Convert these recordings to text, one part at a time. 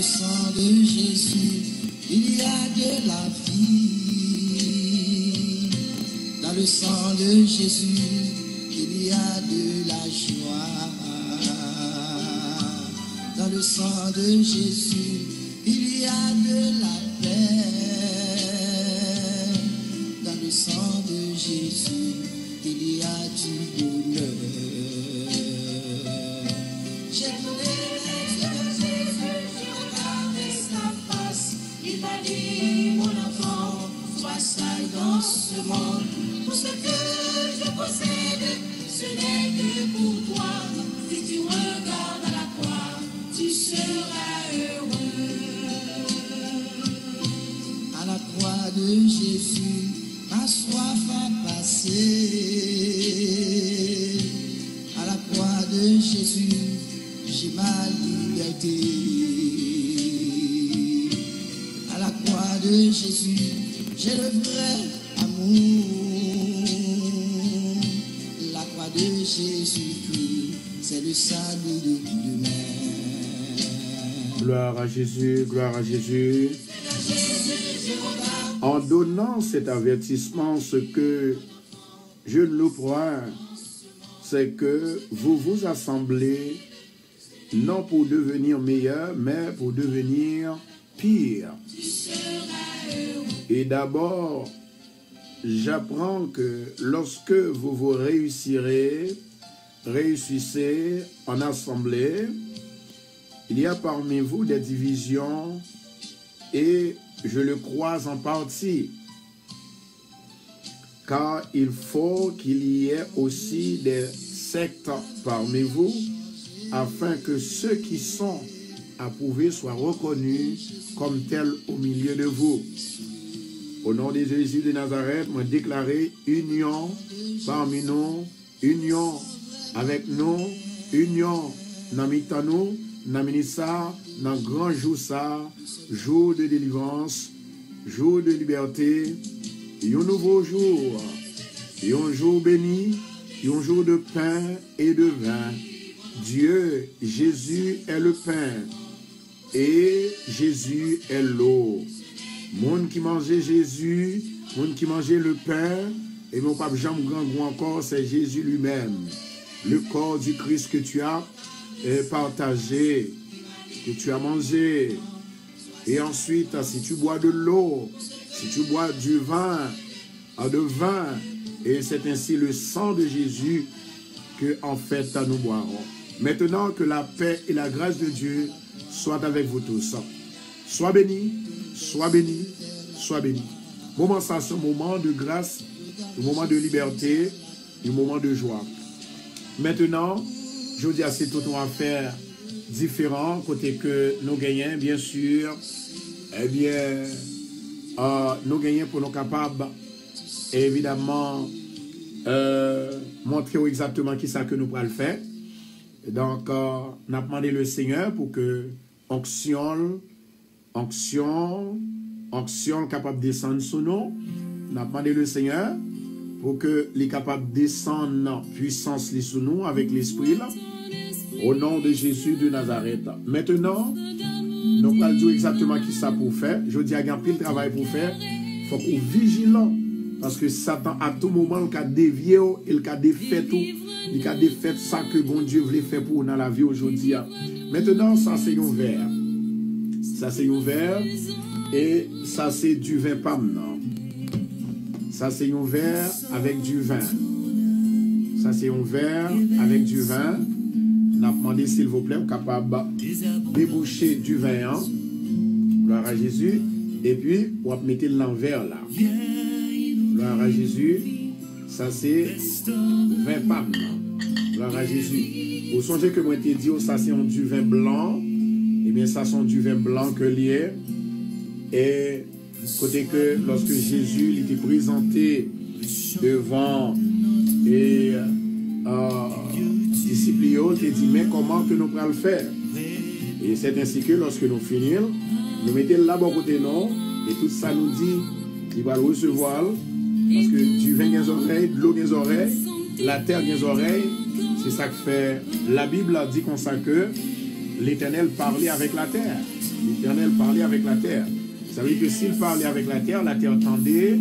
le sang de Jésus, il y a de la vie. Dans le sang de Jésus, il y a de la joie. Dans le sang de Jésus, il y a de la paix. Dans le sang de Jésus, il y a du bonheur. J'ai donné les yeux de Jésus, je regardais sa face. Il m'a dit, mon enfant, sois sage dans ce monde. Tout ce que je possède, ce n'est que pour toi. Si tu regardes à la croix, tu seras heureux. À la croix de Jésus, ma soif a passé. À la croix de Jésus, j'ai ma liberté. À la croix de Jésus, j'ai le vrai amour. La croix de Jésus-Christ, c'est le salut de demain. Gloire à Jésus, gloire à Jésus. En donnant cet avertissement, ce que je ne loue point, c'est que vous vous assemblez non pour devenir meilleur, mais pour devenir pire. Et d'abord, j'apprends que lorsque vous vous réussissez en assemblée, il y a parmi vous des divisions et je le crois en partie. Car il faut qu'il y ait aussi des sectes parmi vous afin que ceux qui sont approuvés soient reconnus comme tels au milieu de vous. Au nom de Jésus de Nazareth, moi déclarer union parmi nous, union avec nous, union dans nous, dans ministère, dans grand jour ça, jour de délivrance, jour de liberté, un nouveau jour, un jour béni, un jour de pain et de vin. Dieu, Jésus est le pain et Jésus est l'eau. Monde qui mangeait Jésus, monde qui mangeait le pain, et mon pape Jean Grand encore, c'est Jésus lui-même. Le corps du Christ que tu as partagé, que tu as mangé. Et ensuite, si tu bois de l'eau, si tu bois du vin, et c'est ainsi le sang de Jésus que en fait nous boirons. Maintenant que la paix et la grâce de Dieu soient avec vous tous. Sois béni, sois béni, sois béni. Moment ça, c'est un moment de grâce, un moment de liberté, un moment de joie. Maintenant, je vous dis à c'est tout un affaire différent, côté que nous gagnons, bien sûr, eh bien, nous gagnons pour nous capables, évidemment, montrer exactement qui ça que nous pourrons le faire. Donc, on a demandé le Seigneur pour que onction capable de descendre sur nous. On a demandé le Seigneur pour que les capable de descendre en puissance sur nous avec l'esprit là. Au nom de Jésus de Nazareth. Maintenant, nous allons dire exactement qui ça pour faire. Je dis à un pile travail pour faire. Il faut qu'on vigilant. Parce que Satan, à tout moment, il a dévié, il a défait tout. Il a défait ça que bon Dieu voulait faire pour nous dans la vie aujourd'hui. Maintenant, ça c'est un verre. Ça c'est un verre. Et ça c'est du vin pas maintenant. Ça c'est un verre avec du vin. Ça c'est un verre avec du vin. On a demandé s'il vous plaît, capable de déboucher du vin. Gloire à Jésus. Et puis, on va mettre l'envers là. Gloire à Jésus. Ça c'est 20 pâmes. Gloire à Jésus. Vous songez que moi t'ai dit, ça c'est du vin blanc. Eh bien, ça sont du vin blanc que lié. Et côté que lorsque Jésus était présenté devant et disciples, il dit, mais comment que nous pourrons le faire? Et c'est ainsi que lorsque nous finissons, nous mettons là-bas côté non, et tout ça nous dit, il va le recevoir, parce que du vin des oreilles, de l'eau des oreilles, la terre des oreilles, c'est ça que fait. La Bible a dit comme ça que l'Éternel parlait avec la terre. L'Éternel parlait avec la terre. Ça veut dire que s'il parlait avec la terre entendait.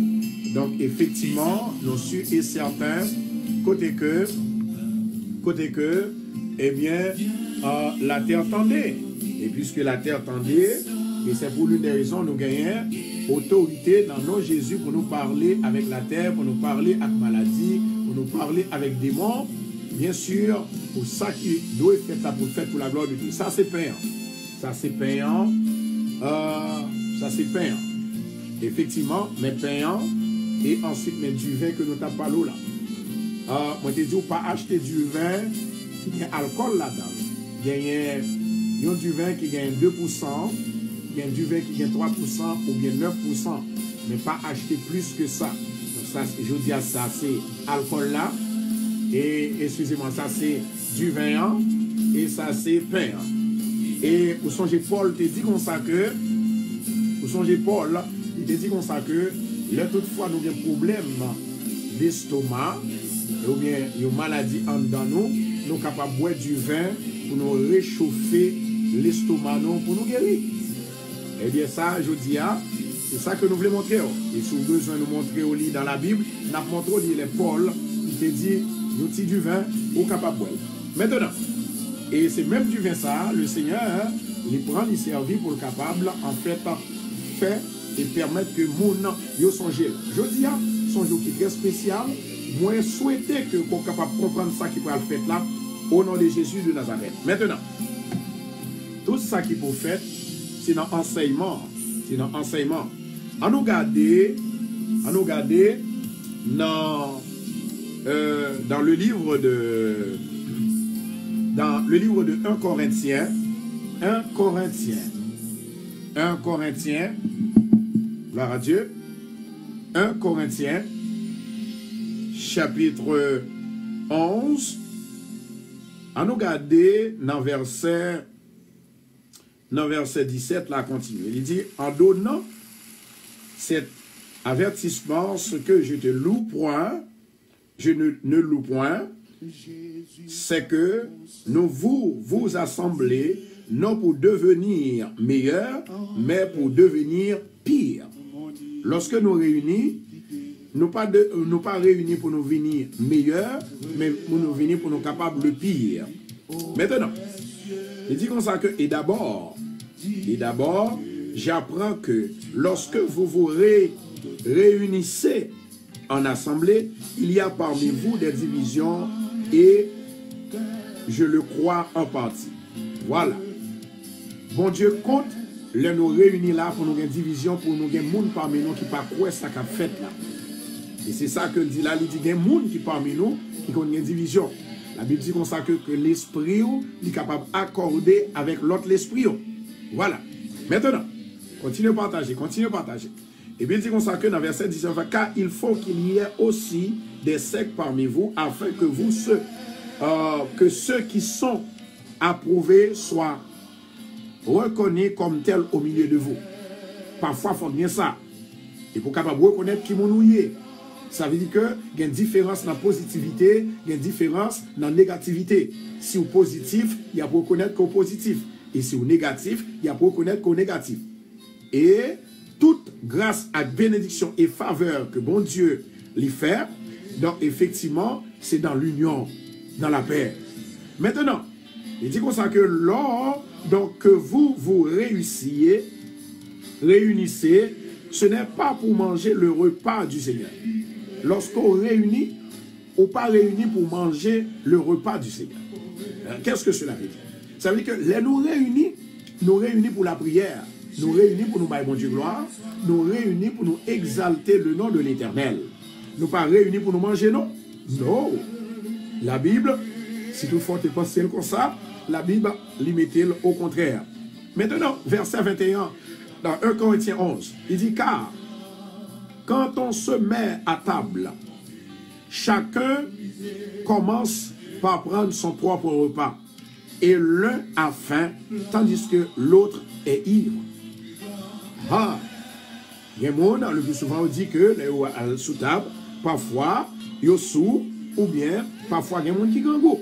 Donc, effectivement, nous sommes et certains, côté que, eh bien, la terre tendait. Et puisque la terre tendait, et c'est pour l'une des raisons nous gagnons autorité dans nos Jésus pour nous parler avec la terre, pour nous parler avec maladie, pour nous parler avec démons. Bien sûr, pour ça qui doit être fait, ça pour faire pour la gloire de Dieu. Ça, c'est payant. Ça, c'est payant. Ça, c'est payant. Effectivement, mais payant. Et ensuite, mais du vin que nous t'avons parlé là. Moi, je te dis, pas acheter du vin qui a alcool là-dedans. Il y a du vin qui gagne 2%, il y a du vin qui gagne 3% ou bien 9%, mais pas acheter plus que ça. Donc ça, je dis à ça, c'est alcool là. Et excusez-moi, ça c'est du vin et ça c'est pain. Et pour songer Paul te dit comme ça que, pour songer Paul, il te dit comme ça que, là toutefois nous avons un problème d'estomac, ou bien une maladie en dedans nous sommes capables de boire du vin pour nous réchauffer l'estomac pour nous guérir. Eh bien ça, je dis, c'est ça que nous voulons montrer. Et si vous avez besoin de nous montrer au lit dans la Bible, nous avons montré au lit les Paul, il te dit, nous avons du vin, ou capable de boire. Maintenant, et c'est même du vin ça, le Seigneur, il prend, il servit pour le capable, en fait, faire et permettre que mon nom, yo songe. Je dis, son jour qui est très spécial, moi, souhaiter que qu'on soit capable de comprendre ça qui peut le faire là, au nom de Jésus de Nazareth. Maintenant, tout ça qui peut faire, c'est dans l'enseignement. C'est dans l'enseignement. On nous garde dans le livre de 1 Corinthiens, 1 Corinthiens, gloire à Dieu, 1 Corinthiens, chapitre 11, on nous garde dans verset 17, là, continue. Il dit, en donnant cet avertissement, ce que je te loue point, je ne loue point, c'est que nous vous assemblés, non pour devenir meilleurs, mais pour devenir pires. Lorsque nous réunis, nous pas réunis pour nous venir meilleurs, mais pour nous venir pour nous capables de pire. Maintenant, il dit comme ça que, et d'abord, j'apprends que lorsque vous vous réunissez en assemblée, il y a parmi vous des divisions et je le crois en partie. Voilà. Bon Dieu compte, nous réunir là pour nous une division, pour nous des monde parmi nous qui pas quoi ça qu'a fait là. Et c'est ça que dit là, il dit qu'il y a des gens qui parmi nous qui ont une division. La Bible dit comme ça que l'esprit est capable d'accorder avec l'autre l'esprit. Voilà. Maintenant, continuez à partager. Et bien il dit comme ça que dans verset 19, car il faut qu'il y ait aussi des sectes parmi vous, afin que que ceux qui sont approuvés soient reconnus comme tels au milieu de vous. Parfois, il faut bien ça. Et pour capable reconnaître qui nous est. Ça veut dire que il y a une différence dans la positivité, il y a une différence dans la négativité. Si vous positif, il y a pour reconnaître qu'on positif. Et si vous négatif, il y a pour reconnaître qu'on négatif. Et toute grâce à bénédiction et faveur que bon Dieu lui fait, donc effectivement, c'est dans l'union, dans la paix. Maintenant, il dit comme ça que lors donc, que vous vous réunissez, ce n'est pas pour manger le repas du Seigneur. Lorsqu'on réunit, on pas réunit pour manger le repas du Seigneur. Qu'est-ce que cela veut dire? Ça veut dire que les nous réunis pour la prière, nous réunis pour nous bailler bon Dieu gloire, nous réunis pour nous exalter le nom de l'Éternel. Nous pas réunis pour nous manger, non? Non. La Bible, si toutefois tu penses comme ça, la Bible limite au contraire. Maintenant, verset 21, dans 1 Corinthiens 11, il dit, car quand on se met à table, chacun commence par prendre son propre repas. Et l'un a faim, tandis que l'autre est ivre. Ah, il y a des gens, le plus souvent, on dit que les sous table, parfois, ils sont sous, ou bien, parfois, il y a des gens qui gangent.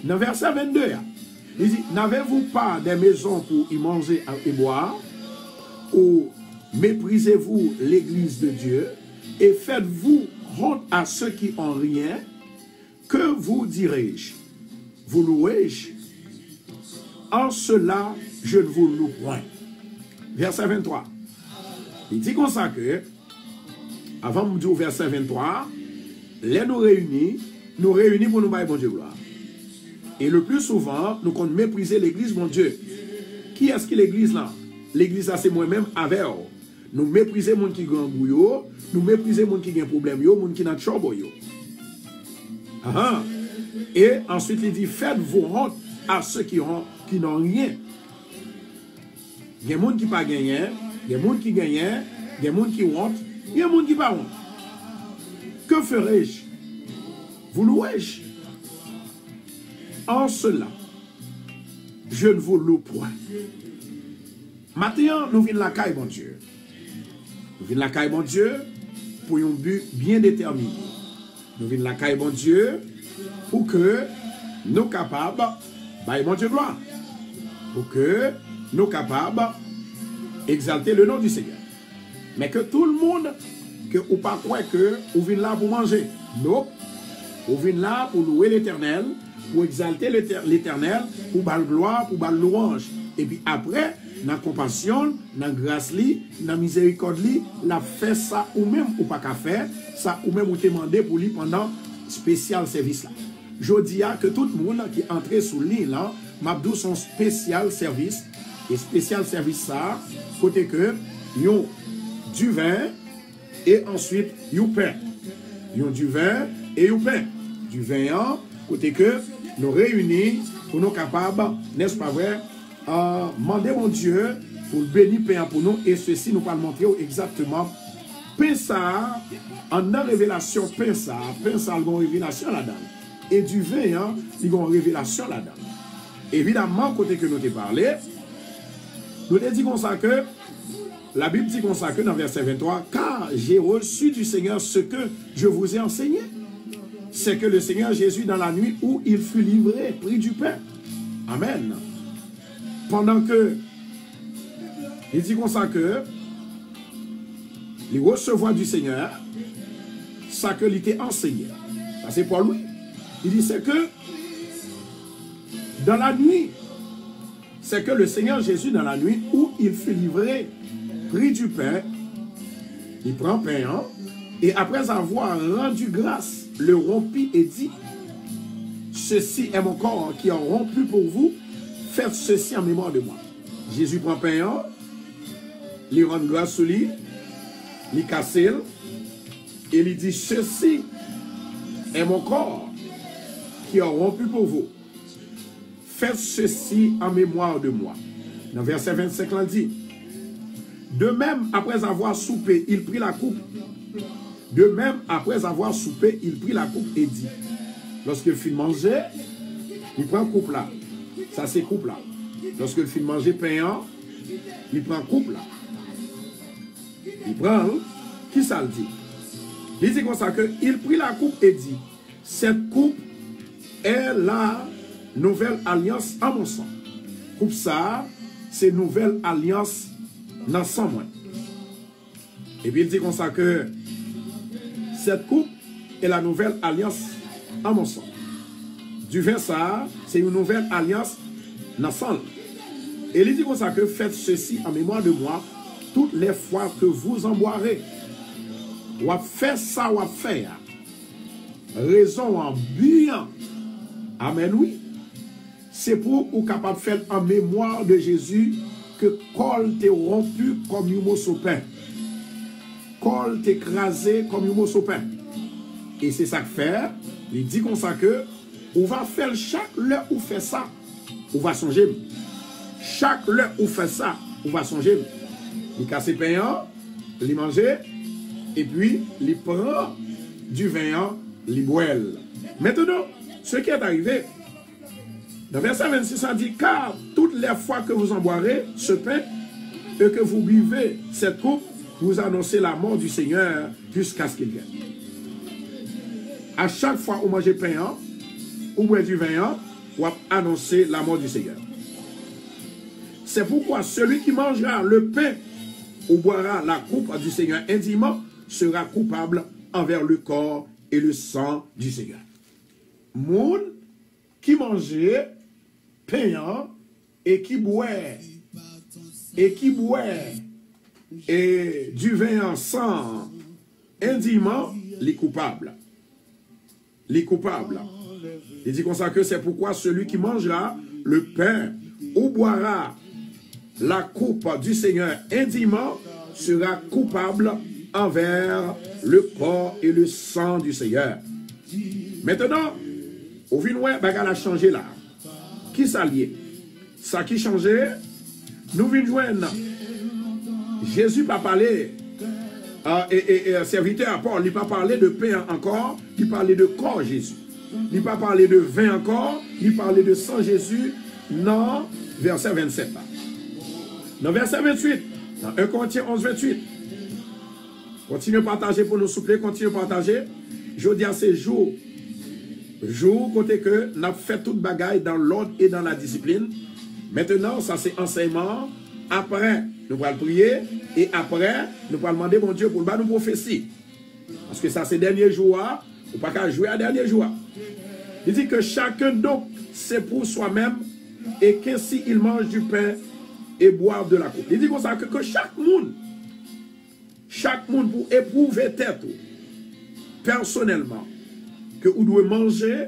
Dans verset 22, Il dit, n'avez-vous pas des maisons pour y manger et boire? Ou méprisez-vous l'église de Dieu et faites-vous honte à ceux qui ont rien? Que vous dirai-je? Vous louez-je? En cela, je ne vous loue point. Verset 23. Il dit comme ça que, avant de dire au verset 23, les nous réunis pour nous bailler bon Dieu gloire. Et le plus souvent, nous comptons mépriser l'église, mon Dieu. Qui est-ce qui l'église là? L'église là, c'est moi-même avec eux. Nous méprisons les gens qui ont bouillot, nous méprisons les gens qui ont problème, les gens qui ont trouble. Et ensuite, il dit, faites-vous honte à ceux qui n'ont rien. Il y a des gens qui n'ont pas gagné, il y a des gens qui gagnent, il y a des gens qui ont honte, il y a des gens qui n'ont pas honte. Que ferai-je? Vous louez-je? En cela, je ne vous loue point. Maintenant, nous venons la caille, mon Dieu. Nous venons la caille, mon Dieu, pour un but bien déterminé. Nous venons la caille, mon Dieu, pour que nous soyons capables, mon Dieu, gloire. Pour que nous soyons capables d'exalter le nom du Seigneur. Mais que tout le monde, que ou pas croire que vous venez là pour manger. Non. Vous venez là pour louer l'Éternel, pour exalter l'Éternel, pour bal gloire, pour bal louange. Et puis après, dans la compassion, dans la grâce, dans la miséricorde, la fait ça ou même ou pas qu'à faire, ça ou même ou demandé pour lui pendant spécial service là. Je dis que tout le monde qui est entré sous l'île là, m'abdou son spécial service, et spécial service ça, côté que, yon du vin, et ensuite, yon pain. Yon du vin et yon pain. Du vin, côté que, nous réunis pour nous capables, n'est-ce pas vrai, demander mon Dieu pour bénir pain pour nous, et ceci nous va montrer exactement pain ça, en a révélation pain ça, il y a une révélation là-dedans. Et du vin, il y a une révélation là-dedans. Évidemment, côté que nous t'ai parlé, nous t'ai dit comme ça que, la Bible dit comme ça que dans verset 23, car j'ai reçu du Seigneur ce que je vous ai enseigné. C'est que le Seigneur Jésus, dans la nuit où il fut livré, prit du pain. Amen. Pendant que, il dit comme ça que, il recevoir du Seigneur, ça que il était enseigné. Ça c'est pour lui. Il dit c'est que, dans la nuit, c'est que le Seigneur Jésus, dans la nuit où il fut livré, prit du pain, il prend pain, hein, et après avoir rendu grâce, le rompit et dit, ceci est mon corps qui est rompu pour vous, faites ceci en mémoire de moi. Jésus prend pain, hein, il rend grâce sur lui, il casse, et il dit, ceci est mon corps qui est rompu pour vous. Faites ceci en mémoire de moi. Dans verset 25, il dit, de même, après avoir soupé, il prit la coupe. De même, après avoir soupé, il prit la coupe et dit, lorsqu'il finit de manger, il prend coupe là. Ça, c'est coupe là. Lorsqu'il finit de manger pain, il prend coupe là. Il prend, qui ça le dit? Il dit comme ça que, il prit la coupe et dit, cette coupe est la nouvelle alliance en mon sang. Coupe ça, c'est nouvelle alliance dans sang moins. Et puis il dit comme ça que cette coupe est la nouvelle alliance en mon sang. Du vin ça, c'est une nouvelle alliance dans sang. Et il dit comme ça que faites ceci en mémoire de moi toutes les fois que vous en boirez. Ou fait ça ou faire. Raison en buvant. Amen, oui. C'est pour vous capable de faire en mémoire de Jésus que col t'est rompu comme un morceau de pain. Col t'est écrasé comme un morceau de pain. Et c'est ça que fait. Il dit comme ça que on va faire chaque l'heure où fait ça, on va songer. Chaque l'heure où fait ça, on va songer. Il casse le pain, il mange, et puis il prend du vin, il boit. Maintenant, ce qui est arrivé, dans verset 26, on dit, car toutes les fois que vous en boirez ce pain et que vous buvez cette coupe, vous annoncez la mort du Seigneur jusqu'à ce qu'il vienne. À chaque fois où vous mangez pain, ou boire du vin, ou annoncer la mort du Seigneur. C'est pourquoi celui qui mangera le pain ou boira la coupe du Seigneur indimement sera coupable envers le corps et le sang du Seigneur. Moun qui mangeait pain et qui boit et du vin sang indimement, les coupables. Les coupables. Il dit comme ça que c'est pourquoi celui qui mangera le pain ou boira la coupe du Seigneur indimement sera coupable envers le corps et le sang du Seigneur. Maintenant, au vin bagal a changé là. Qui s'alliait? Ça qui changeait, nous venons joindre. Jésus pas parlé et serviteur Paul, il n'a pas parlé de pain encore, il parlait de corps Jésus. Il n'a pas parlé de vin encore, il parlait de sang Jésus. Non, verset 27. Dans verset 28, dans 1 Corinthiens 11, 28. Continuez à partager pour nous souffler, continuez à partager. Je dis à ces jours, côté que nous avons fait toute bagaille dans l'ordre et dans la discipline. Maintenant, ça c'est enseignement. Après, nous allons prier. Et après, nous allons demander mon Dieu pour nous prophétie. Parce que ça c'est dernier jour. Ou pas qu'à jouer à dernier jour. Il dit que chacun donc, c'est pour soi-même. Et qu'ainsi il mange du pain et boire de la coupe. Il dit comme ça que chaque monde pour éprouver tête personnellement, que vous devez manger,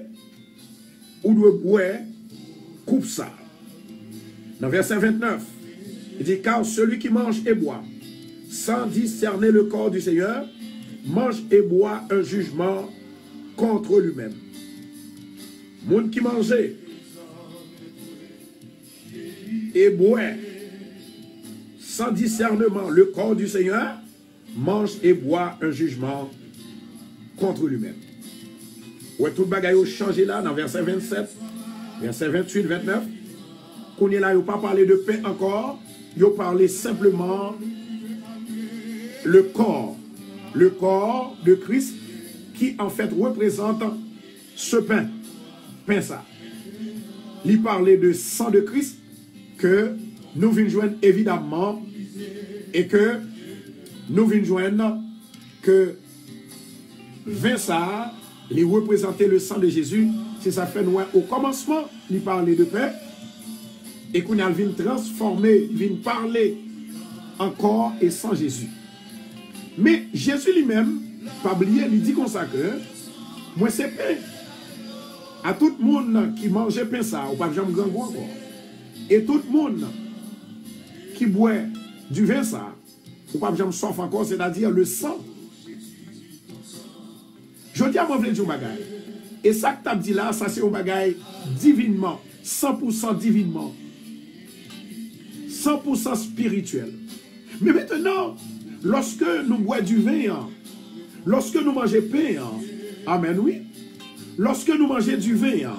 ou devez boire, coupe ça. Dans verset 29, il dit, car celui qui mange et boit, sans discerner le corps du Seigneur, mange et boit un jugement contre lui-même. Monde qui mangeait et boit sans discernement le corps du Seigneur, mange et boit un jugement contre lui-même. Ouais, tout le bagage a changé là dans verset 27, verset 28, 29. Qu'on est là, il n'a pas parlé de pain encore, il a parlé simplement le corps de Christ qui en fait représente ce pain ça. Il parlait de sang de Christ que nous venons joindre évidemment et que nous venons joindre que vin ça, il représentait le sang de Jésus. C'est ça fait nous au commencement, il parlait de pain et qu'on a vient transformer, il vient parler encore et sans Jésus. Mais Jésus lui-même, pas oublier, il dit comme ça que moi c'est pain. À tout le monde qui mangeait pain ça, ou pas jamais grand encore. Et tout le monde qui boit du vin ça, ou pas jamais soif encore, c'est-à-dire le sang. Je dis à moi, je dire un bagage. Et ça que tu as dit là, ça c'est un bagage divinement, 100% divinement, 100% spirituel. Mais maintenant, lorsque nous boivons du vin, lorsque nous mangeons pain, amen, oui. Lorsque nous mangeons du vin,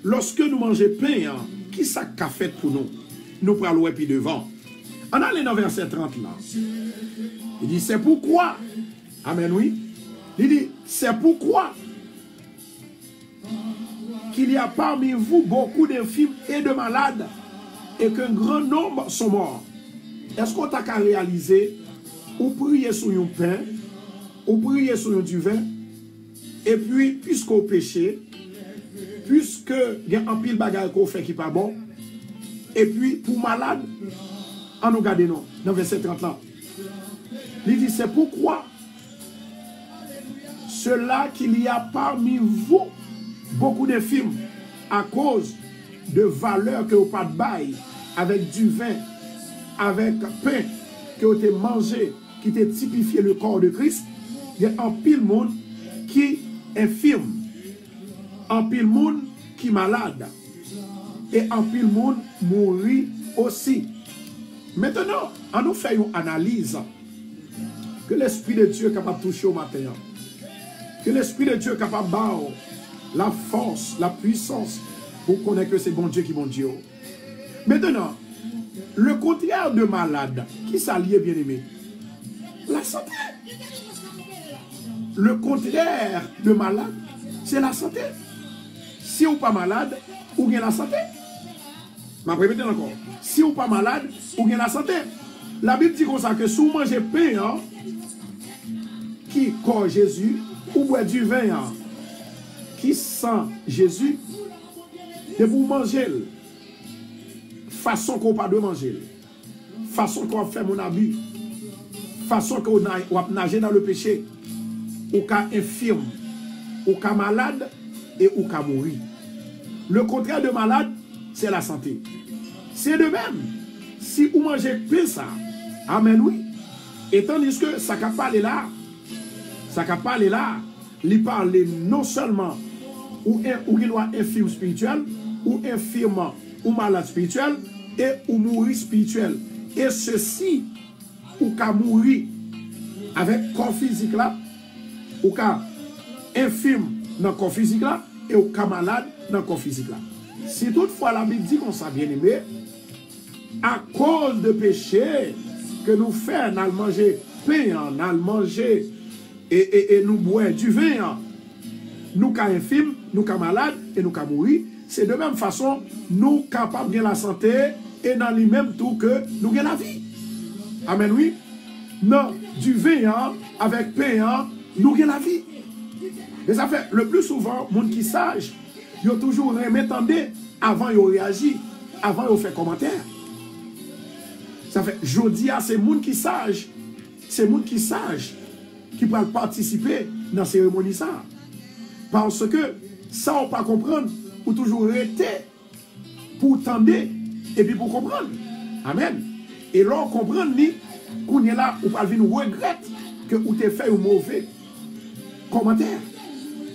lorsque nous mangeons pain, qui ça qu'a fait pour nous? Nous prenons puis devant. On a dans verset 30 là. Il dit, c'est pourquoi, amen, oui. Il dit, c'est pourquoi qu'il y a parmi vous beaucoup d'infirmes et de malades et qu'un grand nombre sont morts. Est-ce qu'on t'a qu'à réaliser ou prier sur un pain, ou prier sur du vin, et puis, puisqu'on péché, puisque il y a un pile bagage qu'on fait qui n'est pas bon, et puis pour malade, on nous garde non, dans verset 30 là. Il dit, c'est pourquoi cela qu'il y a parmi vous beaucoup d'infirmes à cause de valeurs que vous pas de bail, avec du vin, avec pain que vous avez mangé, qui t'a typifié le corps de Christ. Il y a un pile monde qui infirme, un pile monde qui malade, et un pile monde mourit aussi. Maintenant, on nous fait une analyse que l'Esprit de Dieu est capable de toucher au matin. Que l'Esprit de Dieu est capable de battre la force, la puissance pour connaître que c'est bon Dieu qui est bon Dieu. Maintenant, le contraire de malade, qui s'allie bien aimé? La santé. Le contraire de malade, c'est la santé. si ou pas malade, ou bien la santé. Je vais répéter encore. Si ou pas malade, ou bien la santé. La Bible dit comme ça que si vous mangez pain, hein, qui corps Jésus, ou boire du vin, hein, qui sent Jésus, et vous mangez, façon qu'on pas de manger, façon qu'on fait mon abus, façon qu'on va nager dans le péché, ou qu'à infirme, ou qu'à malade, et ou qu'à mourir. Le contraire de malade, c'est la santé. C'est de même. Si vous mangez pain ça, amen oui. Et tandis que ça n'a pas là, il parle non seulement ou il doit infirme spirituel, ou infirme ou malade spirituel, et ou mourir spirituel. Et ceci, ou qu'à mourir avec corps physique là, ou qu'à infirme dans le corps physique là, et ou qu'à malade dans le corps physique là. Si toutefois la Bible dit qu'on s'est bien aimé, à cause de péché que nous faisons, nous manger pain, nous manger et nous boire du vin, nous qu'à infirme, nous qu'à malade et nous qu'à mourir, c'est de même façon nous capables de la santé et dans les mêmes tout que nous avons la vie. Amen, oui. Non, du vin avec pain, nous avons la vie. Et ça fait le plus souvent, les gens qui sont sages, ils ont toujours remetté avant de réagir, avant de faire commentaire. Ça fait, je dis à ces gens qui sont sages, c'est gens qui sont sages qui peuvent participer dans la cérémonie. Ça. Parce que ça, on ne peut pas comprendre, ou toujours rester pour tendre et puis pour comprendre. Amen. Et là, on comprend qu'on est là, ou pas venir regretter que vous avez fait un mauvais commentaire.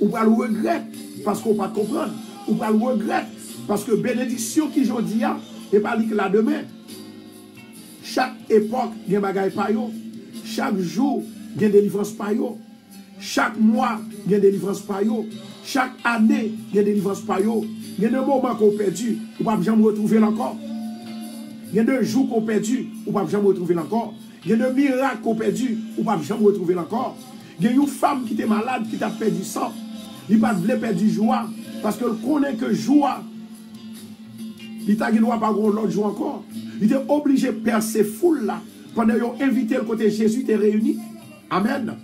Ou pas le regret parce qu'on ne peut pas comprendre. Ou pas le regret parce que bénédiction qui je dis n'est pas que la demain. Chaque époque, il y a des bagailles par yo. Chaque jour, il y a des délivrances par yo. Chaque mois, il y a des délivrances par yo. Chaque année, il y a des délivrances par yo. Il y a des moments qu'on perdu, ou pas jamais retrouver encore. Il y a des jours qu'on perdu, ou pas jamais retrouver encore. Il y a des miracles qu'on perdu, ou pas jamais retrouver encore. Il y a une femme qui était malade, qui t'a perdu sang. Il n'a pas voulu perdre du joie, parce qu'elle connaît que joie, il t'a dit pas l'autre joie encore. Il était obligé de perdre ces foules là, pendant qu'ils ont invité le côté Jésus t'est réuni. Amen.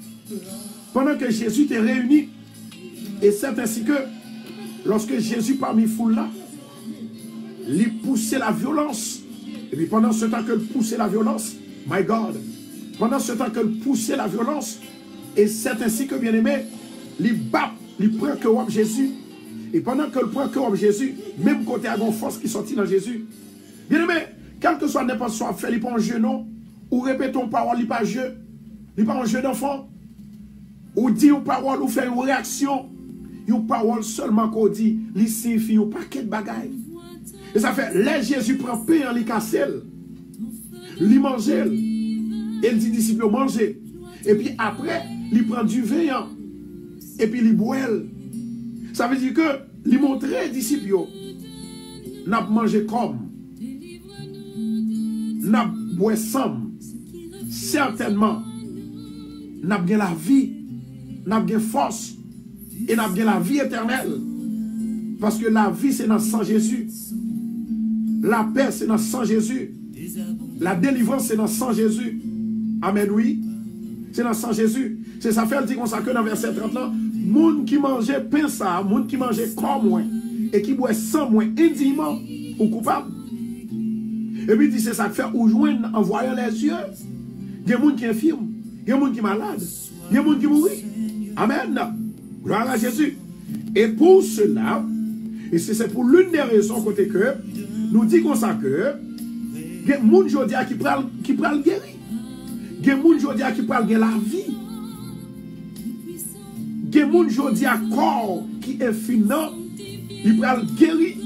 Pendant que Jésus t'est réuni, et c'est ainsi que, lorsque Jésus parmi foule là, il poussait la violence. Et puis pendant ce temps qu'il poussait la violence, my God, pendant ce temps qu'il poussait la violence, et c'est ainsi que, bien aimé, il bat, il prend que wap Jésus. Et pendant qu'il prend que wap Jésus, même côté à une force qui sortit dans Jésus. Bien aimé, quel que soit n'importe quoi fait, il pas un genou, ou répétons parole, il pas jeu, il pas un jeu d'enfant, ou dit une parole, ou fait une réaction, une parole seulement qu'on dit, il signifie un paquet de bagailles. Et ça fait, là Jésus prend pain, il casse, il mange, et il dit disciples manger. Et puis après, il prend du vin, et puis il boit. Ça veut dire que, il montre aux disciples, n'a pas mangé comme, n'a pas boit sans, certainement, n'a pas la vie, n'a pas force, et n'a pas la vie éternelle. Parce que la vie, c'est dans le sang Jésus. La paix, c'est dans le sang Jésus. La délivrance, c'est dans le sang Jésus. Amen, oui. C'est dans le sang Jésus. C'est ça fait, elle dit qu'on s'accorde dans verset 30 là. Moun qui mangeait pain ça, moun qui mangeait comme moi, et qui boit sans moi, indignement ou coupable. Et puis il dit, c'est ça que fait, ou joindre en voyant les yeux. Il y a des gens qui infirment, il y a des gens qui sont malades, il y a des gens qui mourent. Amen. Gloire à Jésus. Et pour cela, et c'est pour l'une des raisons côté que nous dit comme ça que il y a des gens qui prennent guérir. Il y a des gens qui prennent la vie. Il y a des gens qui corps qui est finant, ils prennent guérir.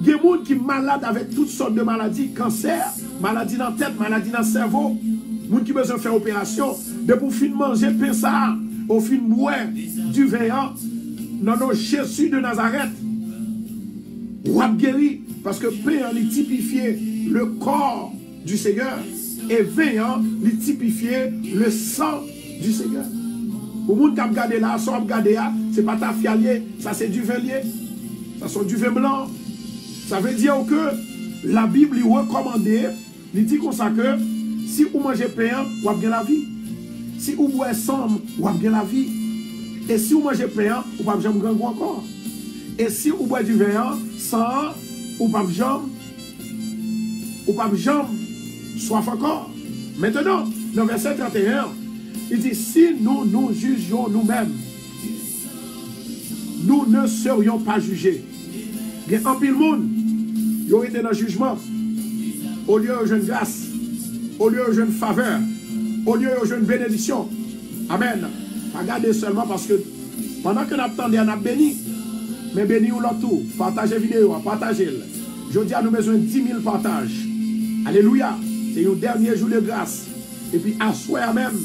Il y a des gens qui sont malades avec toutes sortes de maladies, cancer, maladie dans la tête, maladie dans le cerveau, des gens qui ont besoin de faire opération, de pour fin manger pain ça, au fin boire du vin, non, Jésus de Nazareth, ou a guéri, parce que pain il typifiait le corps du Seigneur, et vin il typifiait le sang du Seigneur. Pour moun qui a regardé là, ça a regardé là, c'est pas ta fialier, ça c'est du vin lié. Ça sont du vin blanc. Ça veut dire que la Bible lui recommande, il dit comme ça que si vous mangez pain, vous avez bien la vie. Si vous boivez sang, vous avez bien la vie. Et si vous mangez pain, vous n'avez jamais grand encore. Et si vous boivez du vin sans, vous n'avez jamais soif encore. Maintenant, dans le verset 31, il dit, si nous nous jugions nous-mêmes, nous ne serions pas jugés. Il y a un pile monde, ils ont été dans le jugement. Au lieu de jeune grâce, au lieu de jeune faveur, au lieu de jeune bénédiction. Amen. Regardez seulement parce que pendant que nous attendons, on a béni. Mais béni ou l'autre tout. Partagez la vidéo, partagez-le. Je dis à nous besoin de 10 000 partages. Alléluia. C'est le dernier jour de grâce. Et puis, à soi même,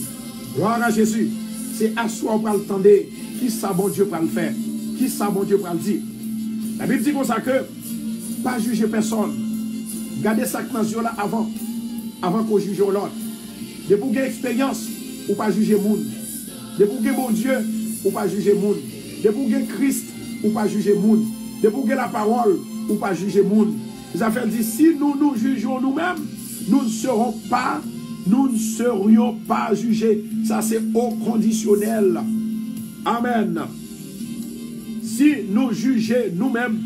gloire à Jésus. C'est à soi on va le tendre. Qui ça bon Dieu va le faire? Qui ça bon Dieu va le dire? La Bible dit comme ça que, pas juger personne. Gardez ça dans ce là avant qu'on juge l'autre. De pour gagner expérience, ou pas juger monde. De pour gagner mon Dieu, ou pas juger monde. De pour gagner Christ, ou pas juger monde. De pour gagner la parole, ou pas juger monde. Les affaires disent, si nous nous jugeons nous-mêmes, nous ne serions pas jugés. Ça c'est au conditionnel. Amen. Si nous jugeons nous-mêmes,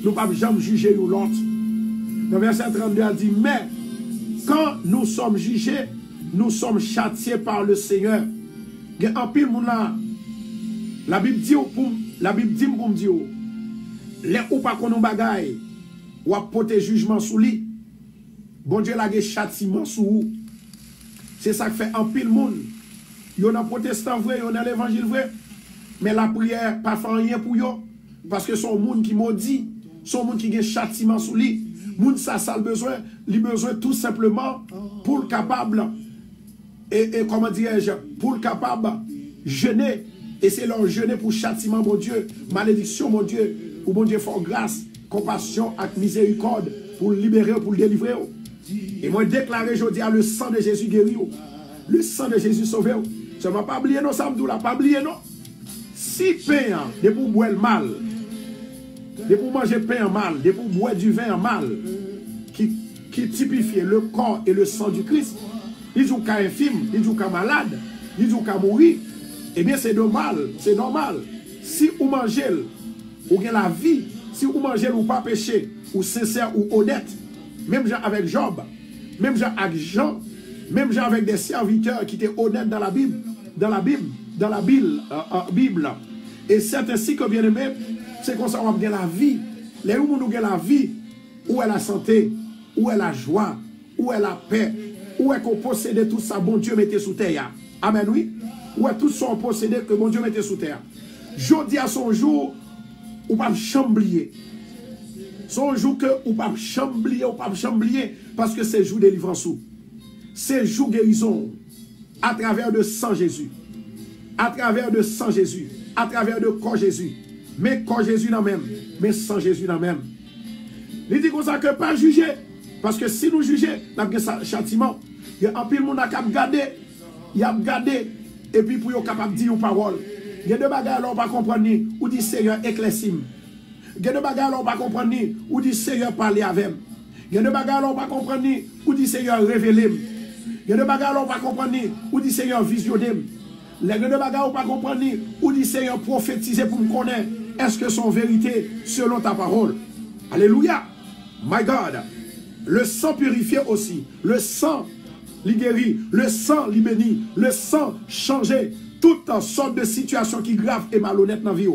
nous ne pouvons jamais juger l'autre. Le verset 32 a dit, mais quand nous sommes jugés, nous sommes châtiés par le Seigneur. En pile moun là, la Bible dit pour me dire, les ou pas qu'on nous bagaille, ou à porter jugement sous lui, bon Dieu l'a châtiment sous vous. C'est ça que fait en pile monde. Il y a un protestant vrai, il y a l'évangile vrai, mais la prière pas fait rien pour eux, parce que son monde qui maudit, son monde qui a châtiment sous lui. Moun ça le besoin, il besoin tout simplement pour le capable et comment dirais-je, pour le capable jeûner, et c'est leur jeûner pour châtiment mon Dieu, malédiction mon Dieu, pour mon Dieu fort grâce, compassion et miséricorde pour le libérer, pour le délivrer. Et moi déclarer aujourd'hui à le sang de Jésus guéri, le sang de Jésus sauvé. Ça ne va pas oublier non, ça me pas oublier non. Si pain de pour boire le mal, de pour manger pain en mal, de pour boire du vin en mal, qui typifie le corps et le sang du Christ, ils disent qu'à infime, ils disent qu'à malade, ils disent qu'à mourir, eh bien c'est normal, c'est normal. Si vous mangez, vous avez la vie, si vous mangez, vous pas péché, ou sincère ou honnête, même genre avec Job, même genre avec Jean, même genre avec des serviteurs qui étaient honnêtes dans la Bible. Et c'est ainsi que bien aimé, c'est comme ça qu'on a la vie. Les où nous avons la vie, où est la santé, où est la joie, où est la paix, où est qu'on possède tout ça, bon Dieu mettait sous terre. Amen, oui. Où est tout ça qu'on possède que bon Dieu mettait sous terre. Jeudi à son jour, ou pas chamblier. Son jour que ou pas chamblier, parce que c'est jour de délivrance. C'est jour guérison à travers de sang Jésus. À travers de sang Jésus. À travers de corps Jésus. Mais corps Jésus n'a même. Mais sang Jésus n'a même. Il dit comme ça que pas juger. Parce que si nous jugeons, nous avons un châtiment. Il y a un pile monde qui a regardé. Il a regardé. Et puis pour être capable de dire une parole. Il y a des bagages là, on ne peut pas comprendre ni. Ou dit Seigneur éclaircis-moi. Il y a des bagages là, on ne peut pas comprendre ni. Ou dit Seigneur parlez avec moi. Il y a des bagages là, on ne peut pas comprendre ni. Ou dit Seigneur révélez-moi. Il y a des bagages là, on ne peut pas comprendre ni. Ou dit Seigneur visionnez-moi. Il y a des bagages là, on ne peut pas comprendre ni. Ou dit Seigneur prophétisez pour me connaître. Est-ce que sont vérité selon ta parole? Alléluia. My God. Le sang purifié aussi. Le sang li guérit. Le sang li bénit. Le sang changé. Toutes sortes de situations qui graves et malhonnêtes dans la vie.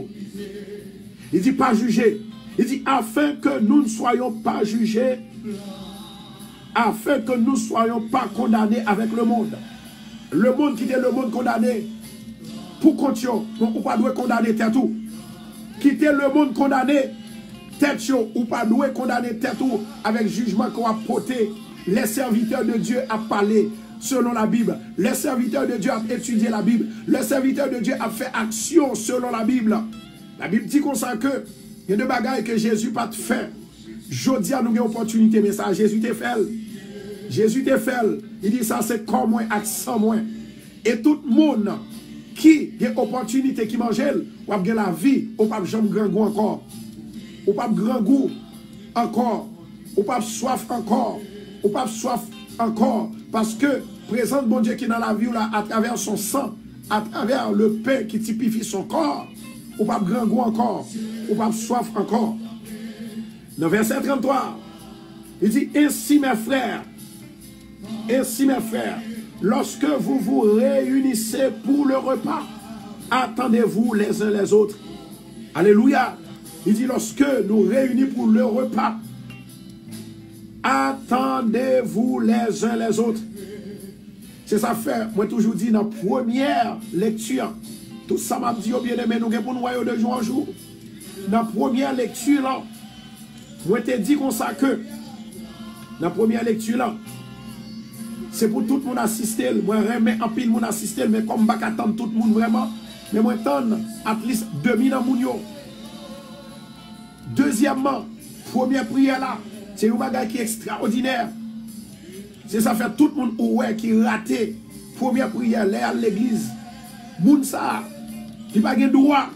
Il dit pas juger. Il dit afin que nous ne soyons pas jugés. Afin que nous ne soyons pas condamnés avec le monde. Le monde qui est le monde condamné. Pour continuer. Donc on ne doit pas condamner tout. Quitter le monde condamné. Tête chaud, ou pas doué condamner tête ou avec jugement qu'on a porté. Les serviteurs de Dieu a parlé selon la Bible. Les serviteurs de Dieu a étudié la Bible. Les serviteurs de Dieu a fait action selon la Bible. La Bible dit comme ça que il y a des bagailles que Jésus n'a pas fait. Je dis à nous une opportunité, mais ça Jésus t'a fait. Jésus t'a fait. Il dit ça c'est comme moi, accent moi. Et tout le monde qui a une opportunité qui mange, ou a la vie, ou pas jamais grand goût encore. Ou pas grand goût encore. Ou pas soif encore. Ou pas soif encore. Parce que présent bon Dieu qui est dans la vie là, à travers son sang, à travers le pain qui typifie son corps, ou pas grand goût encore. Ou pas soif encore. Dans verset 33, il dit, ainsi mes frères, lorsque vous vous réunissez pour le repas, attendez-vous les uns les autres. Alléluia. Il dit, lorsque nous réunissons pour le repas, attendez-vous les uns les autres. C'est ça fait, moi toujours dit, dans la première lecture, tout ça m'a dit, bien aimé, nous avons pour de jour en jour. Dans la première lecture, là, moi te dit comme ça que, dans la première lecture, là, c'est pour tout le monde assister. Moi, remets en pile monde assister, mais comme je ne vais pas attendre tout le monde vraiment, mais moi, attendre at least 2000 ans. Deuxièmement, première prière là, c'est un bagage qui est extraordinaire. C'est ça fait tout le monde ouais, qui raté. Première prière, là à l'église. Moun ça, il n'a pas de droit.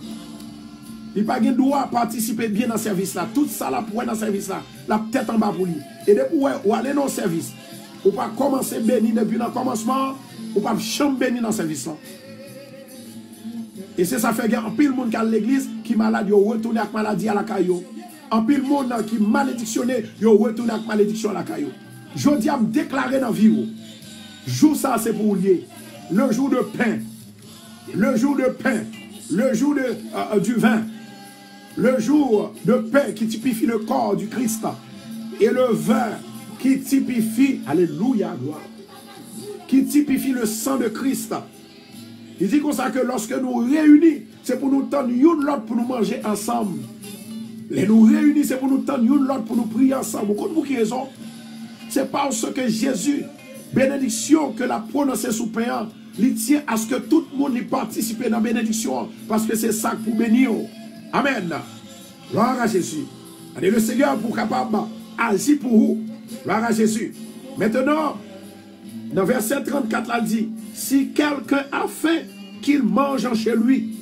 Il n'a pas de droit à participer bien dans le service là. Tout ça là pour être dans le service là, la tête en bas pour lui. Et depuis où aller dans le service, ou pas commencer béni depuis le commencement, ou pas chambre béni dans le service là. Et c'est ça fait en pile monde qui a l'église qui malade, yo retourne avec maladie à la caillou. En pile monde qui malédictionné, yo retourne avec malédiction à la caillou. Je dis à me déclarer dans la vie. Jour ça c'est pour lier. Le jour de pain. Le jour de pain. Le jour du vin. Le jour de pain qui typifie le corps du Christ. Et le vin qui typifie, alléluia, gloire, qui typifie le sang de Christ. Il dit comme ça que lorsque nous réunissons, c'est pour nous tendre une l'autre pour nous manger ensemble. Les nous réunissons, c'est pour nous tendre une l'autre pour nous prier ensemble. Vous comprenez qui raison? C'est parce que Jésus, bénédiction que la prononcée sous pain, il tient à ce que tout le monde y participe dans la bénédiction. Parce que c'est ça pour bénir. Amen. Gloire à Jésus. Allez, le Seigneur pour capable agir pour vous. Gloire à Jésus. Maintenant, dans verset 34, il dit, si quelqu'un a faim, qu'il mange chez lui.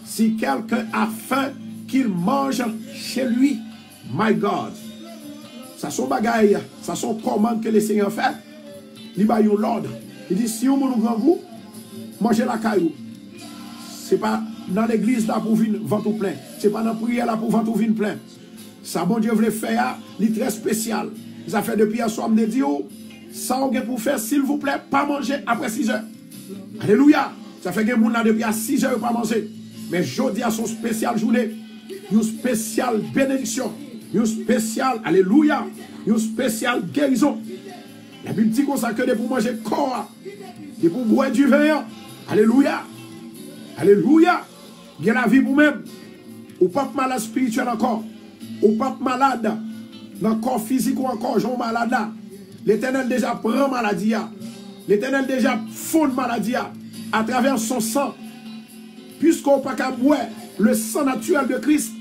Si quelqu'un a faim, qu'il mange chez lui. My God. Ça sont bagaille, ça sont commandes que le Seigneur fait. Il va y avoir l'ordre. Il dit, si on a un grand goût, mangez la caillou. Ce n'est pas dans l'église là pour venir ventre plein. Ce n'est pas dans la prière là pour ventre venir plein. Ça, bon Dieu voulait faire, il est très spécial. Ça fait depuis hier soir, me dit, ça on a pour faire, s'il vous plaît, pas manger après 6 heures. Alléluia. Ça fait que les gens là depuis à 6 heures pas manger. Mais jeudi à son spécial journée, une spéciale bénédiction. Une spéciale, alléluia, une spéciale guérison. La Bible dit qu'on s'en que pour manger corps, et pour boire du vin, alléluia, alléluia. Bien la vie pour même, ou pas malade spirituel encore, ou pas malade dans le corps physique ou encore, genre malade là. L'Éternel déjà prend maladie, l'Éternel déjà fonde maladie à travers son sang, puisqu'on n'a pas qu'à boire le sang naturel de Christ.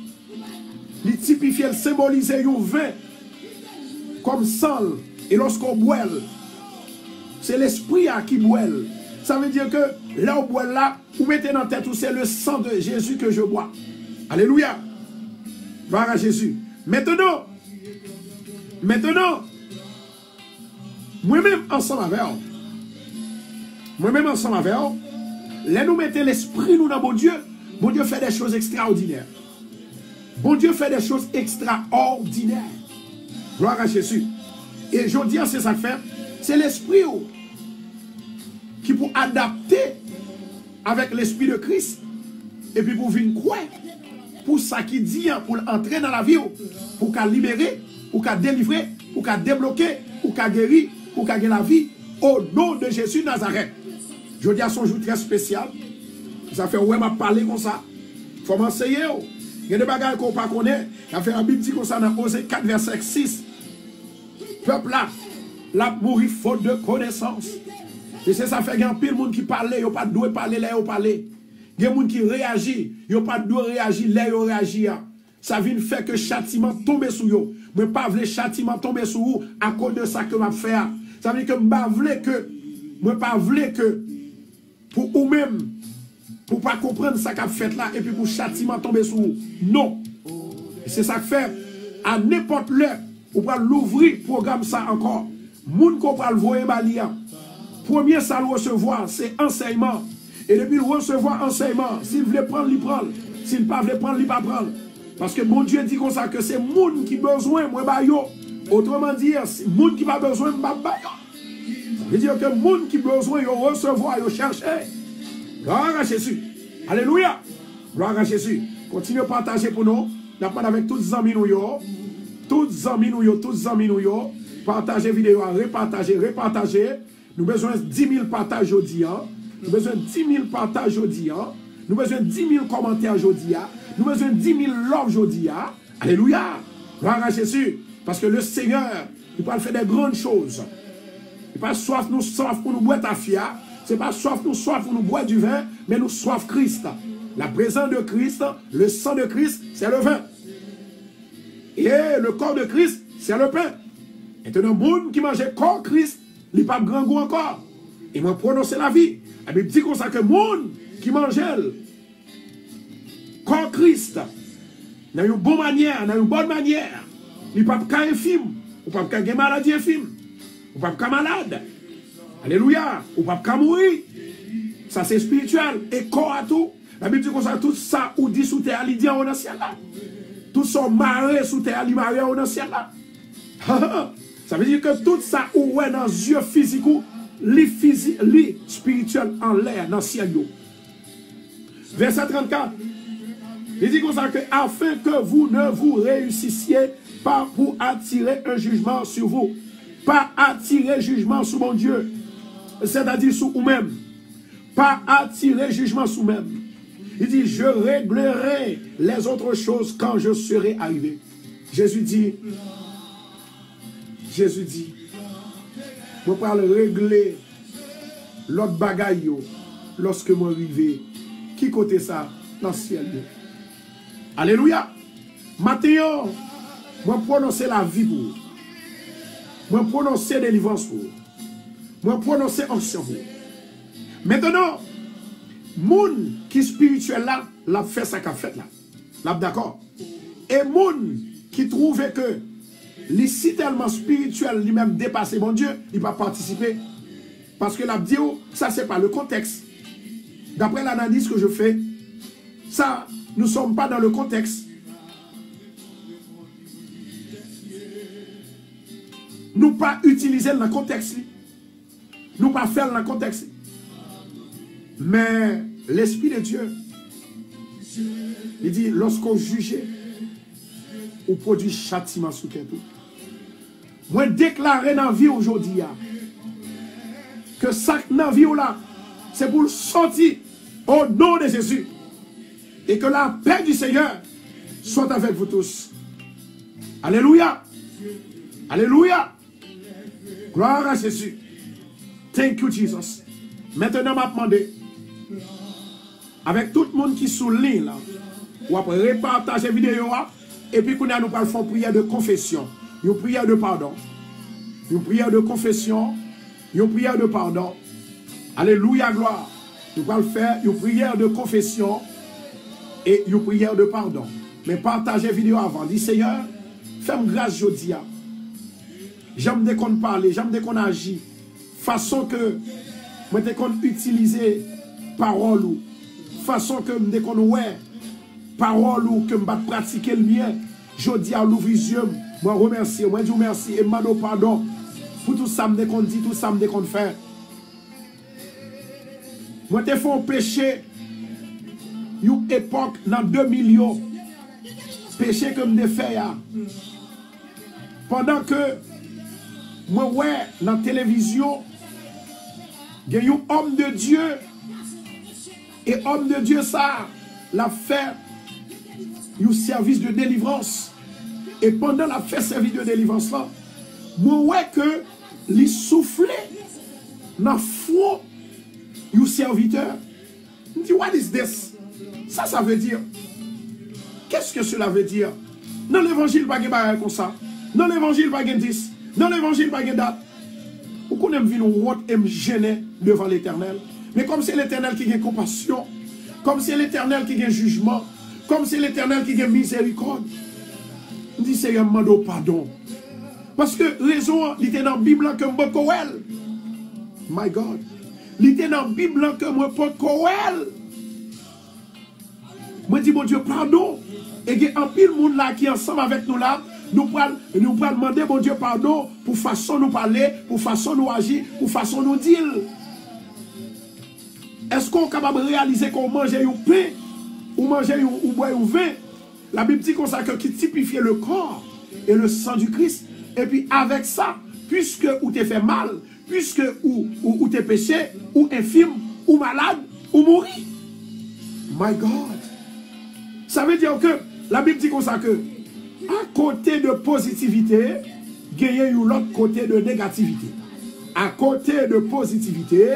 Il typifie, il symbolise un vin comme sang. Et lorsqu'on boit, c'est l'esprit qui boit. Ça veut dire que là, on boit là, vous mettez dans la tête où c'est le sang de Jésus que je bois. Alléluia. Gloire à Jésus. Maintenant, moi-même ensemble avec vous, là nous mettons l'esprit nous dans bon Dieu fait des choses extraordinaires. Bon Dieu fait des choses extraordinaires. Gloire à Jésus. Et je dis, c'est ça que fait. C'est l'esprit qui peut adapter avec l'esprit de Christ. Et puis pour venir croire. Pour ça qui dit, pour entrer dans la vie, pour qu'à libérer, pour qu'à délivrer, pour qu'à débloquer, pour qu'à guérir, pour qu'à gagner la vie. Au nom de Jésus de Nazareth. Je dis à son jour très spécial. Ça fait ouais m'a parlé comme ça. Il faut m'enseigner. Il y a des bagages qu'on ne connaît pas. Il a fait un Bible dit comme ça dans Osée 4, verset 6. Peuple là, la mourir faute de connaissance. Et c'est ça fait qu'il y a un pile de monde qui parle, il n'y a pas de droit de parler, là, il parler. Il y a des gens qui réagissent, il n'y a pas de droit de réagir, là, il réagit. Ça vient faire que châtiment tombe sur vous. Mais pas voulez châtiment tomber sur vous à cause de ça que je vais faire. Ça veut dire que je ne veux pas que pour vous-même, pour pas comprendre ça qu'a fait là, et puis pour châtiment tomber sur vous. Non. C'est ça que fait, à n'importe l'heure, vous pouvez l'ouvrir, programme ça encore. Moun qu'on va le voir, premier ça le recevoir, c'est enseignement. Et depuis le recevoir enseignement, s'il veut prendre, il prend. S'il ne veut prendre, il pas prendre. Parce que mon Dieu dit comme ça que c'est moun qui besoin, moi ba yo. Autrement dit, moun qui pas besoin, moi ba yo. Ça veut dire que moun qui besoin, yo recevoir, yo chercher. Gloire à Jésus. Alléluia. Gloire à Jésus. Continuez à partager pour nous. Nous parlons avec tous les amis nous yo. Tous les amis nous yo, tous les amis nous yo. Partagez vidéo, repartagez. Nous avons besoin de 10 000 partages aujourd'hui. Nous avons besoin de 10 000 partages aujourd'hui. Nous avons besoin de 10 000 commentaires aujourd'hui. Nous avons besoin de 10 000 loves aujourd'hui. Alléluia. Gloire à Jésus. Parce que le Seigneur, il peut faire des grandes choses. Il n'est pas soif pour nous boire ta fia. Ce n'est pas soif pour nous boire du vin, mais nous soif Christ. La présence de Christ, le sang de Christ, c'est le vin. Et le corps de Christ, c'est le pain. Et un monde qui mangeait corps Christ, il n'est pas grand goût encore. Et moi prononcer la vie. Et puis dit comme ça que le monde qui mangeait corps Christ, dans une bonne manière, il n'est pas infime, ou pas une maladie infime, ou pas malade. Alléluia, ou pas mourir. Ça c'est spirituel. Et corps à tout. La Bible dit comme ça, tout ça ou dit sous terre, il dit en ciel là. Tout ça maré sous terre, il maré en ciel là. Ça veut dire que tout ça ou est dans les yeux physiques, les spirituel en l'air, dans le ciel. Verset 34. Il dit comme ça que afin que vous ne vous réussissiez pas pour attirer un jugement sur vous. Pas attirer jugement sur mon Dieu. C'est-à-dire sur vous-même. Pas attirer jugement sur vous-même. Il dit, je réglerai les autres choses quand je serai arrivé. Jésus dit, je vais régler l'autre bagaille lorsque moi arrivé. Qui côté ça? Dans le ciel. Alléluia. Maintenant, moi prononcer la vie pour vous. Moi prononcer délivrance pour vous. Moi prononcer onction pour vous. Maintenant, moun qui spirituel là, l'a fait ça qu'a fait là. L'a d'accord. Et moun qui trouve que les si tellement spirituel lui-même dépassé mon Dieu, il va participer. Parce que la dit, ça c'est pas le contexte. D'après l'analyse que je fais, ça, nous ne sommes pas dans le contexte. Nous pas utiliser le contexte. Nous pas faire le contexte. Mais l'Esprit de Dieu, il dit, lorsqu'on juge, on produit châtiment sous terre. Moi, déclarer dans la vie aujourd'hui, que ça dans la vie là, c'est pour le sortir au nom de Jésus. Et que la paix du Seigneur soit avec vous tous. Alléluia. Alléluia. Gloire à Jésus. Thank you, Jesus. Maintenant, je vais demander, avec tout le monde qui souligne là, ou après repartager la vidéo, et puis qu'on a nous faire prière de confession, une prière de pardon, une prière de confession, une prière de pardon. Alléluia, gloire. Nous allons faire une prière de confession et une prière de pardon. Mais partagez la vidéo avant. Dis Seigneur, fais-moi grâce aujourd'hui. J'aime dès qu'on parle, j'aime dès qu'on agit. Façon que moi dès qu'on utilise parole ou façon que dès qu'on ouais parole ou que me pratiquer le mien. Je dis à l'ouvrier, moi remercie, moi dis merci et mando pardon pour tout ça dès qu'on dit, tout ça dès qu'on fait. Moi te font péché une époque dans 2 millions péché que me fait pendant que moi ouais dans la télévision il y a un homme de Dieu et homme de Dieu ça l'a fait un service de délivrance et pendant la fait service de délivrance là moi ouais que les soufflait dans front un serviteur. Il dit, what is this? Ça veut dire. Qu'est-ce que cela veut dire? Dans l'évangile, pas de comme ça. Dans l'évangile, pas de 10. Dans l'évangile, pas de date. Pourquoi on aime venir et me gêner devant l'éternel? Mais comme c'est l'Éternel qui a compassion, comme c'est l'Éternel qui a jugement, comme c'est l'Éternel qui a miséricorde, on dit Seigneur, demande pardon. Parce que raison, il était dans la Bible que moi coel. My God. Il était dans la Bible que moi pas coel. Moi dis mon Dieu pardon. Et il y a un pile monde là qui est ensemble avec nous là. Nous pouvons demander mon Dieu pardon pour façon nous parler, pour façon nous agir, pour façon nous dire. Est-ce qu'on est capable de réaliser qu'on mange un pain ou manger ou boire un vin? La Bible dit comme ça que qui typifie le corps et le sang du Christ. Et puis avec ça, puisque ou t'es fait mal, puisque ou t'es péché, ou infirme, ou malade, ou mourir. My God. Ça veut dire que la Bible dit comme ça que à côté de positivité, il y a l'autre côté de négativité. À côté de positivité,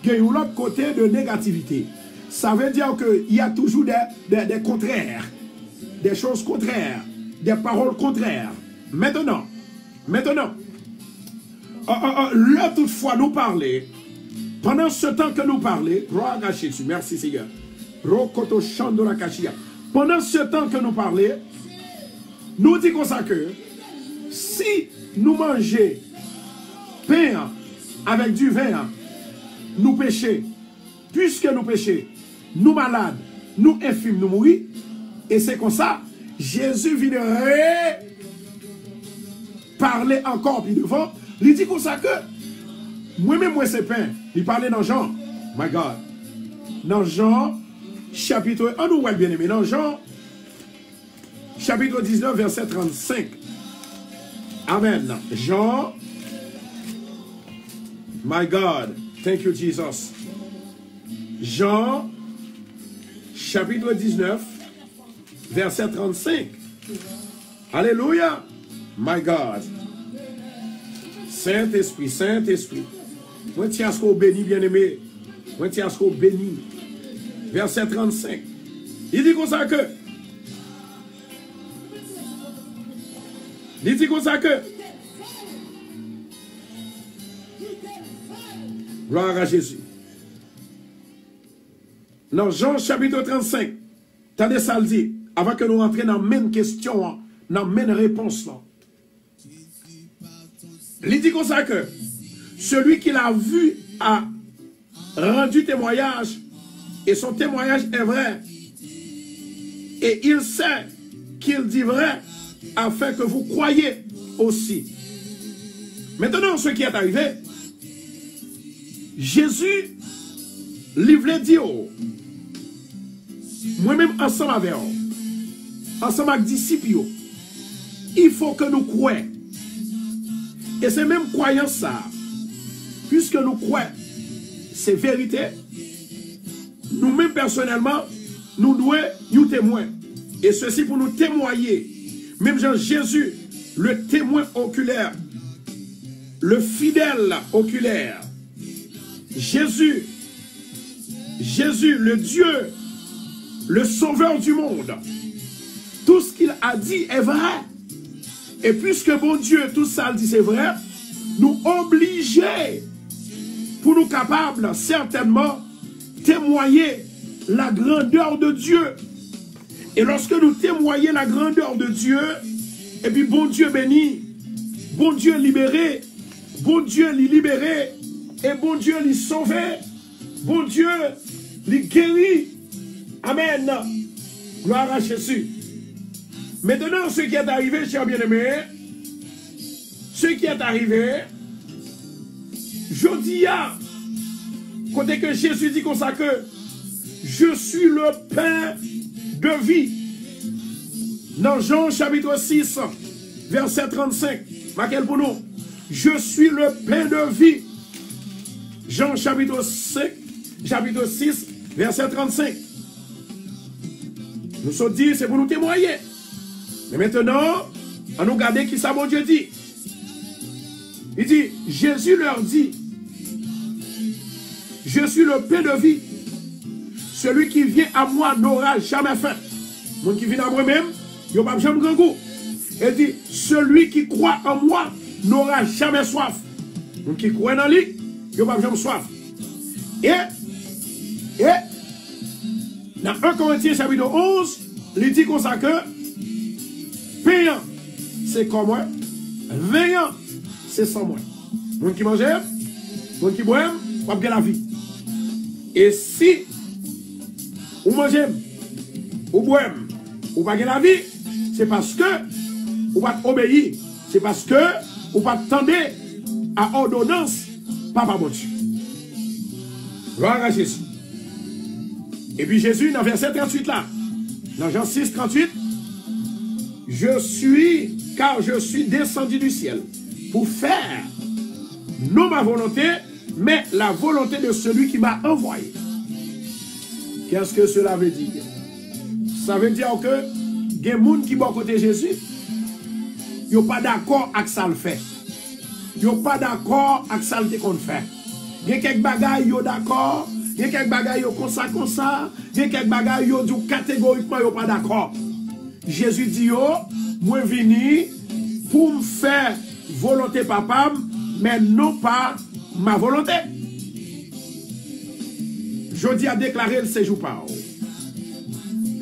il y a l'autre côté de négativité. Ça veut dire qu'il y a toujours des contraires, des choses contraires, des paroles contraires. Maintenant, là toutefois nous parler, pendant ce temps que nous parlons, gloire à Jésus, merci Seigneur. Rokoto chando la kachia. Pendant ce temps que nous parlons, nous disons comme ça que si nous mangeons pain avec du vin, nous péchons, puisque nous péchons, nous malades, nous infirmes, nous mourons, et c'est comme ça, Jésus vient parler encore plus devant, il dit comme ça que moi-même, moi c'est pain, il parlait dans Jean, my God, dans Jean, chapitre 1, nous voyons bien aimé, dans Jean, chapitre 19, verset 35. Amen. Jean, my God, thank you Jesus. Jean, chapitre 19, verset 35. Alléluia. My God. Saint-Esprit, Saint-Esprit. Moi, tiens à ce qu'on bénit, bien-aimé. Moi, tiens à ce qu'on bénit. Verset 35. Il dit comme ça que. Il dit comme ça que. Gloire à Jésus. Dans Jean chapitre 35, t'as ça le dit, avant que nous rentrions dans la même question, dans la même réponse. Là. Il dit comme ça que celui qui l'a vu a rendu témoignage et son témoignage est vrai. Et il sait qu'il dit vrai afin que vous croyiez aussi. Maintenant, ce qui est arrivé, Jésus livre dit moi-même ensemble avec eux, ensemble avec les disciples, il faut que nous croyions. Et c'est même croyance ça, puisque nous croyons, c'est vérité. Nous-mêmes personnellement, nous devons nous témoigner. Et ceci pour nous témoigner. Même Jean Jésus, le témoin oculaire, le fidèle oculaire. Jésus, le Dieu, le sauveur du monde. Tout ce qu'il a dit est vrai. Et puisque bon Dieu, tout ça dit c'est vrai, nous obligés pour nous capables certainement témoigner la grandeur de Dieu. Et lorsque nous témoignons la grandeur de Dieu, et puis bon Dieu béni, bon Dieu libéré, bon Dieu libéré, et bon Dieu sauvé, bon Dieu guéri. Amen. Gloire à Jésus. Maintenant, ce qui est arrivé, chers bien-aimés, ce qui est arrivé, je dis à côté que Jésus dit comme ça que je suis le pain de vie. Dans Jean chapitre 6, verset 35, marquez pour nous. Je suis le pain de vie. Jean chapitre 6, verset 35. Nous sommes dit, c'est pour nous témoigner. Mais maintenant, on nous regarde qui ça, mon Dieu dit. Il dit, Jésus leur dit, je suis le pain de vie. Celui qui vient à moi n'aura jamais faim. Mon qui vient à moi-même, il n'y a pas jamais grand goût. Il dit, celui qui croit en moi n'aura jamais soif. Mon qui croit dans lui, il n'y a pas jamais soif. Et Et dans 1 Corinthiens chapitre 11, il dit comme ça que payant, c'est comme moi, veillant, c'est sans moi. Moun qui mange, moun qui boit, pas bien la vie. Et si ou mangez, ou boire, ou pas bien la vie, c'est parce que ou pas obéir, c'est parce que ou pas tendre à ordonnance, papa bon Dieu. Gloire à Jésus. Et puis Jésus, dans verset 38 là, dans Jean 6, 38, car je suis descendu du ciel pour faire non ma volonté, mais la volonté de celui qui m'a envoyé. Qu'est-ce que cela veut dire? Ça veut dire que il y a des gens qui sont côté Jésus, ils ne sont pas d'accord avec ça le fait. Ils ne sont pas d'accord avec ça le qu'on fait. Il y a quelques bagailles qui sont d'accord, il y a quelques bagailles qui sont comme ça, il y a quelques bagailles qui sont catégoriquement pas d'accord. Jésus dit, moi venu pour me faire volonté papa, mais non pas ma volonté. Je dis à déclarer le séjour par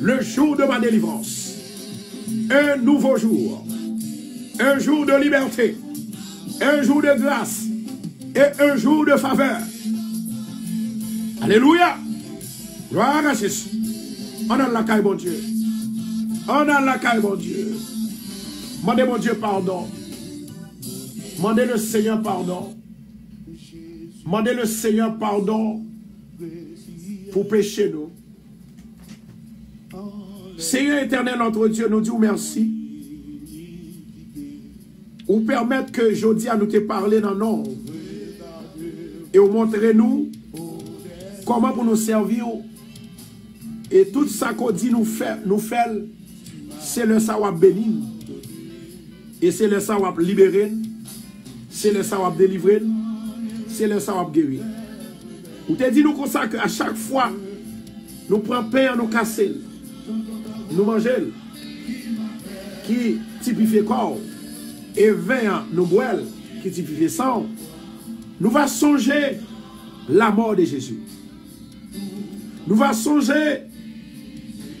le jour de ma délivrance, un nouveau jour, un jour de liberté, un jour de grâce et un jour de faveur. Alléluia. Gloire à Jésus. On a la caille, mon Dieu. On a la caille, mon Dieu. Mandez mon Dieu pardon. Mandez le Seigneur pardon. Mandez le Seigneur pardon pour pécher nous. Seigneur éternel, notre Dieu, nous disons merci. Ou permettre que Jodi a nous te parler dans nom. Et ou montrer nous comment pour nous servir. Et tout ça qu'on dit nous fait, c'est le savoir béni. Et c'est le savoir libérer. C'est le savoir délivrer. C'est le savoir guérir. Ou te dit nous comme ça qu'à chaque fois, nous prenons pain, nous casser, nous manger, qui typifie corps, et vin, nous boire, qui typifie sang, nous va songer la mort de Jésus. Nous va songer,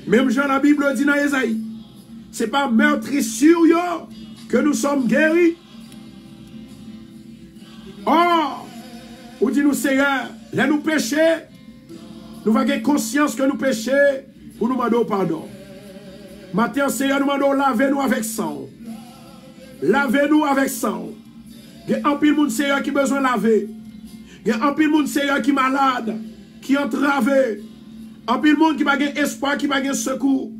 même Jean la Bible dit dans Esaïe, c'est pas meurtrissure que nous sommes guéris. Or, ou dit nous Seigneur, là nous péchons, nous avons conscience que nous péchons pour nous demander pardon. Maintenant, Seigneur, nous demandons lavez-nous avec sang. Lavez-nous avec sang. Il y a un pile de monde, Seigneur, qui a besoin de laver. Il y a un pile de monde, Seigneur, qui est malade, qui est entravé. Un pile de monde qui n'a pas d'espoir, qui n'a pas de secours.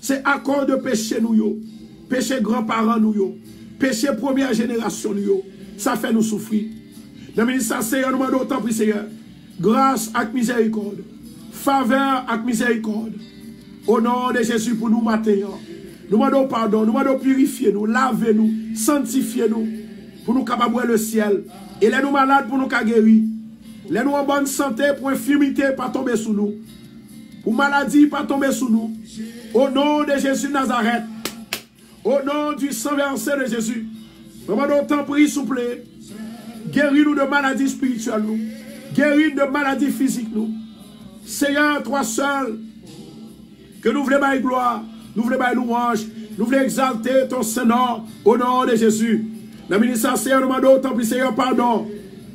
C'est à cause de péché nous. Péché grands-parents nous. Péché première génération nous. Ça fait nous souffrir. Dans le ministère, Seigneur, nous demandons autant, Seigneur. Grâce avec miséricorde. Faveur avec miséricorde. Au nom de Jésus pour nous mater. Nous demandons pardon, nous demandons purifier nous, laver nous, sanctifier nous. Pour nous capables le ciel. Et les nous malades pour nous guérir. Les nous en bonne santé pour infirmité pas tomber sous nous. Pour maladie pas tomber sous nous. Au nom de Jésus de Nazareth. Au nom du sang versé de Jésus. Nous demandons tant prie, s'il vous plaît. Guéris-nous de maladies spirituelles, nous. Guéris de maladies physiques, nous. Seigneur, toi seul, que nous voulons bailler gloire, nous voulons bailler louange, nous voulons exalter ton Seigneur au nom de Jésus. Le ministère, Seigneur, nous demandons autant, puis Seigneur, pardon.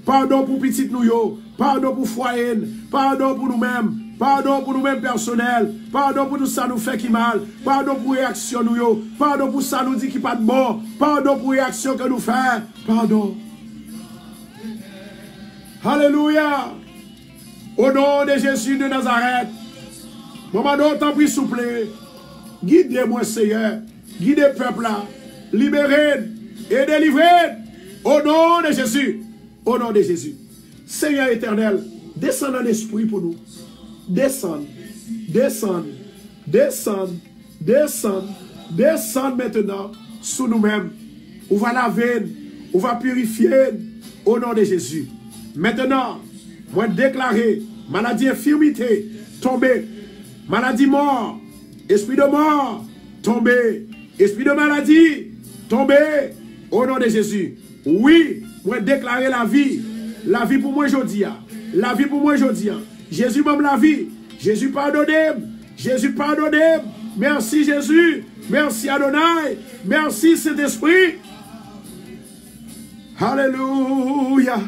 Pardon pour petit nous, pardon pour foyer, pardon pour nous-mêmes, pardon pour nous-mêmes personnels, pardon pour tout ça nous fait qui mal, pardon pour réaction nous, pardon pour ça nous dit qui pas de bon, pardon pour réaction que nous faisons, pardon. Alléluia. Au nom de Jésus de Nazareth. Maman d'autant prie souple. Guidez-moi Seigneur. Guidez le peuple là. Libérez et délivrez. Au nom de Jésus. Au nom de Jésus. Seigneur éternel. Descends dans l'esprit pour nous. Descends. Descends. Descends. Descends. Descends maintenant sous nous-mêmes. On va laver. On va purifier. Au nom de Jésus. Maintenant, moi déclarer maladie, infirmité, tomber. Maladie, mort. Esprit de mort, tomber. Esprit de maladie, tomber. Au nom de Jésus. Oui, moi déclarer la vie. La vie pour moi aujourd'hui. La vie pour moi aujourd'hui. Jésus m'aime la vie. Jésus pardonne. Jésus pardonne. Merci Jésus. Merci Adonai. Merci Saint-Esprit. Alléluia.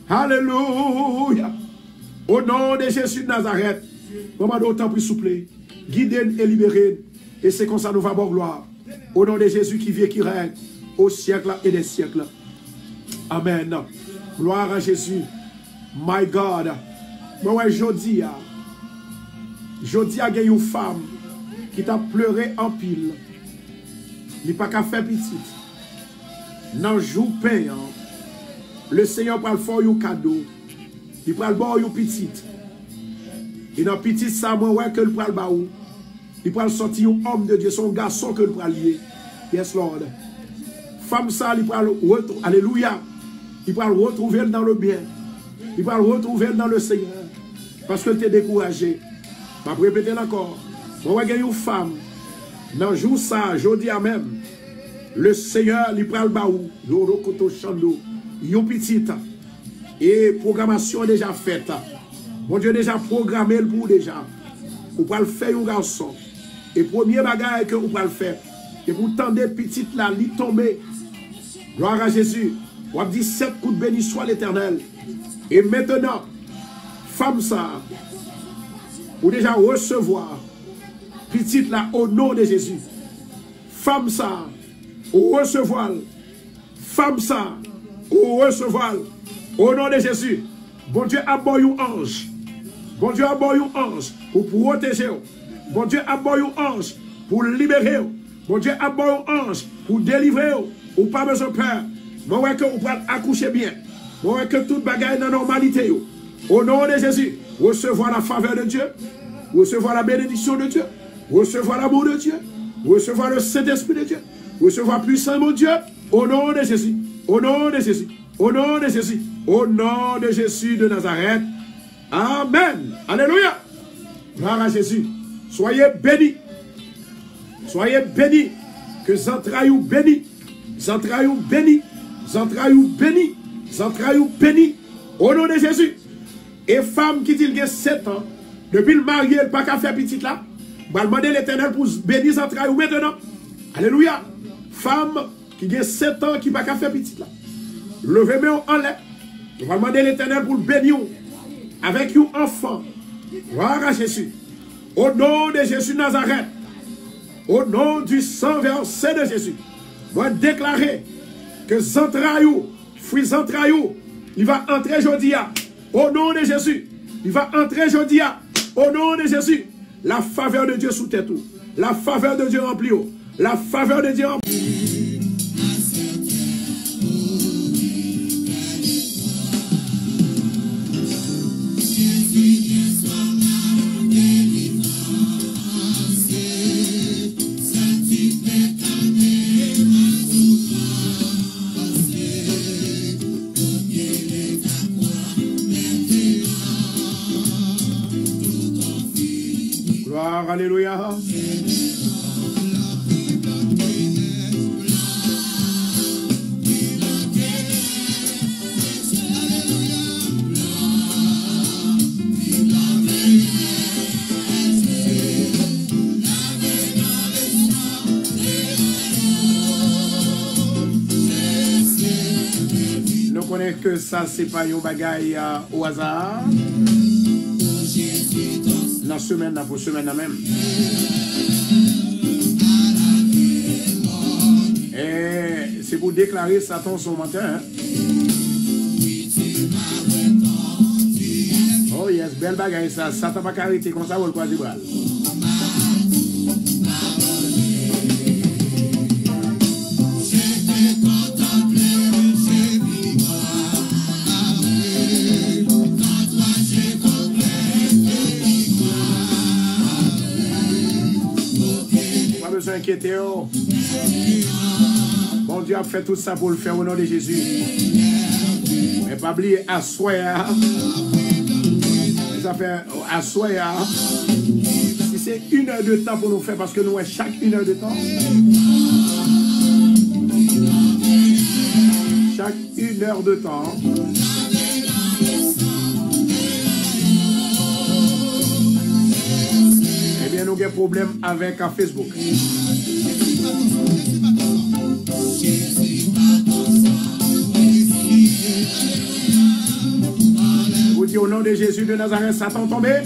Alléluia. Au nom de Jésus de Nazareth, nous demandons autant plus souple, guider et libérer. Et c'est comme ça nous va avoir gloire. Au nom de Jésus qui vit et qui règne au siècle et des siècles. Amen. Gloire à Jésus. My God. Moi, jodi a une femme qui t'a pleuré en pile. Il n'y a pas qu'à faire petit. Dans le jour payant, le Seigneur va faire un cadeau. Il va le boire un petit. Et dans petit, ça, moi, ouais, que le pral baou. Il va sortir un homme de Dieu, son garçon que le pral lier. Yes, Lord. Femme, ça, il va retrouver. Alléluia. Il va le retrouver dans le bien. Il va le retrouver dans le Seigneur. Parce que tu es découragé. Je vais répéter encore. Moi, je une femme. Dans le jour ça, je dis à même. Le Seigneur, il prend le baou. Une petite. Et programmation déjà faite. Mon Dieu déjà programmé pour déjà. Vous pouvez le faire un garçon. Et premier bagage que vous pouvez le faire. Et vous tendez petite là, lui tomber. Gloire à Jésus. On a dit 7 coups de béni soit l'Éternel. Et maintenant, femme ça, vous déjà recevoir petite là au nom de Jésus. Femme ça, ou recevoir. Femme ça, ou recevoir. Au nom de Jésus. Bon Dieu a bon un ange. Bon Dieu a bon un ange pour protéger. Bon Dieu a bon un ange pour libérer. Bon Dieu a bon un ange pour délivrer. Ou pas besoin de peur. Moi, ouais que vous pouvez accoucher bien. Moi, ouais que toute bagaille dans la normalité. Au nom de Jésus, recevoir la faveur de Dieu. Recevoir la bénédiction de Dieu. Recevoir l'amour de Dieu. Recevoir le Saint-Esprit de Dieu. Recevoir puissant mon Dieu. Au nom de Jésus. Au nom de Jésus. Au nom de Jésus. Au nom de Jésus de Nazareth. Amen. Alléluia. Gloire à Jésus. Soyez bénis. Soyez bénis. Que les entrailles bénis. Les entrailles bénis. Les entrailles bénis. Les entrailles bénis. Au nom de Jésus. Et femme qui dit qu'il y a 7 ans, depuis le marié, elle n'a pas qu'à faire petite là. Je vais demander l'Éternel pour bénir les entrailles maintenant. Alléluia. Femme qui a 7 ans qui n'a pas qu'à faire petite là. Levez-moi en l'air. Je vais demander l'Éternel pour le bénir avec un enfant. Gloire à Jésus. Au nom de Jésus de Nazareth. Au nom du sang versé de Jésus. Je vais déclarer que Zantraïou, fruit Zantraïou, il va entrer aujourd'hui. Au nom de Jésus. Il va entrer aujourd'hui. Au nom de Jésus. La faveur de Dieu sous tête. La faveur de Dieu remplie. La faveur de Dieu remplie. Alléluia. Nous connaissons que ça, c'est pas un bagaille au hasard. La semaine, pour semaine même. Et c'est pour déclarer Satan son matin. Hein? Oh yes, belle bagaille ça. Satan va arrêter comme ça, vous le croisez bras. Inquiétez. Bon Dieu a fait tout ça pour le faire au nom de Jésus. Mais pas oublier assoya. Ça fait assoya. Si c'est 1 heure de temps pour nous faire, parce que nous avons chaque 1 heure de temps. Chaque 1 heure de temps. bien nous avons un problème avec Facebook. Vous dites au nom de Jésus de Nazareth, Satan tombé.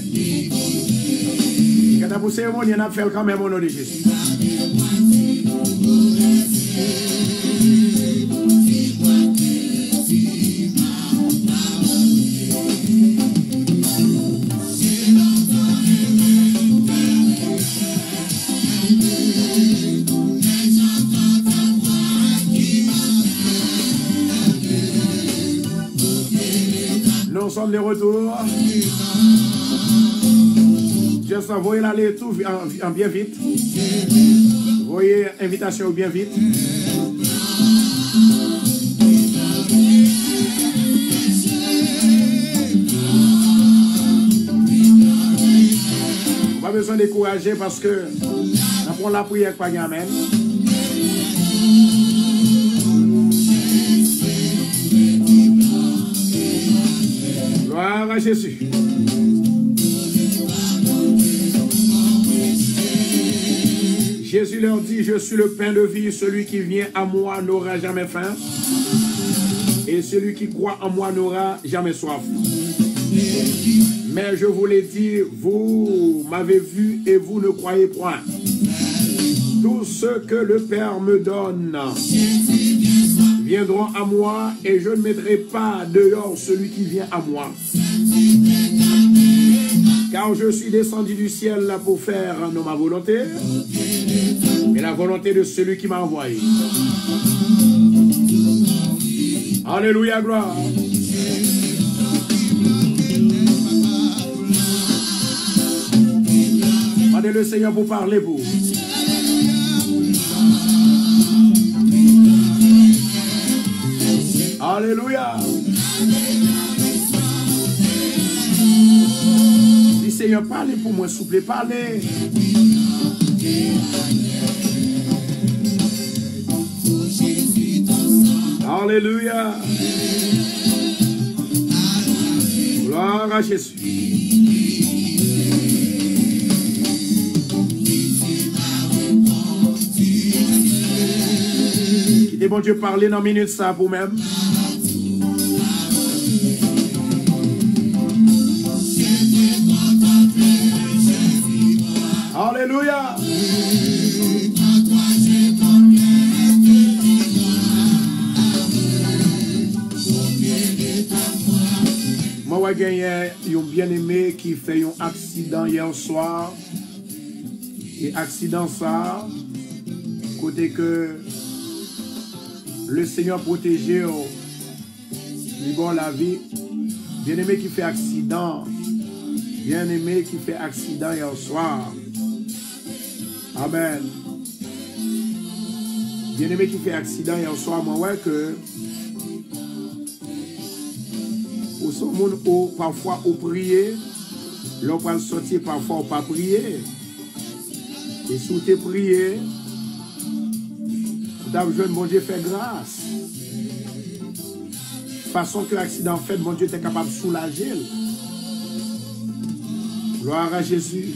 Quand vous poussé, il y en a fait quand même au nom de Jésus. Nous sommes de retour. Juste voyez l'aller tout en bien vite. Voyez invitation bien vite. Pas besoin de décourager parce que nous avons la prière par Amen. Gloire à Jésus. Jésus leur dit, je suis le pain de vie, celui qui vient à moi n'aura jamais faim, et celui qui croit en moi n'aura jamais soif. Mais je vous l'ai dit, vous m'avez vu et vous ne croyez point. Tout ce que le Père me donne viendront à moi, et je ne mettrai pas dehors celui qui vient à moi. Car je suis descendu du ciel là pour faire non ma volonté, mais la volonté de celui qui m'a envoyé. Alléluia, gloire. Demandez le Seigneur pour parler pour vous. Alléluia. Dis Seigneur, parlez pour moi, s'il vous plaît, parlez. Alléluia. Gloire à Jésus. Quittez bon Dieu parler dans une minute ça pour même. Alléluia. Moi, j'ai gagné un bien-aimé qui fait un accident hier soir. Et accident ça, côté que le Seigneur protégé bon la vie. Bien-aimé qui fait accident. Bien-aimé qui fait accident hier soir. Amen. Bien-aimé qui fait accident hier soir, moi, ouais, que au son monde, parfois, au prier, l'on peut sortir, parfois, au pas prier. Et si vous te priez, vous avez besoin de mon Dieu faire grâce. Façon que l'accident fait, mon Dieu est capable de soulager. Gloire à Jésus.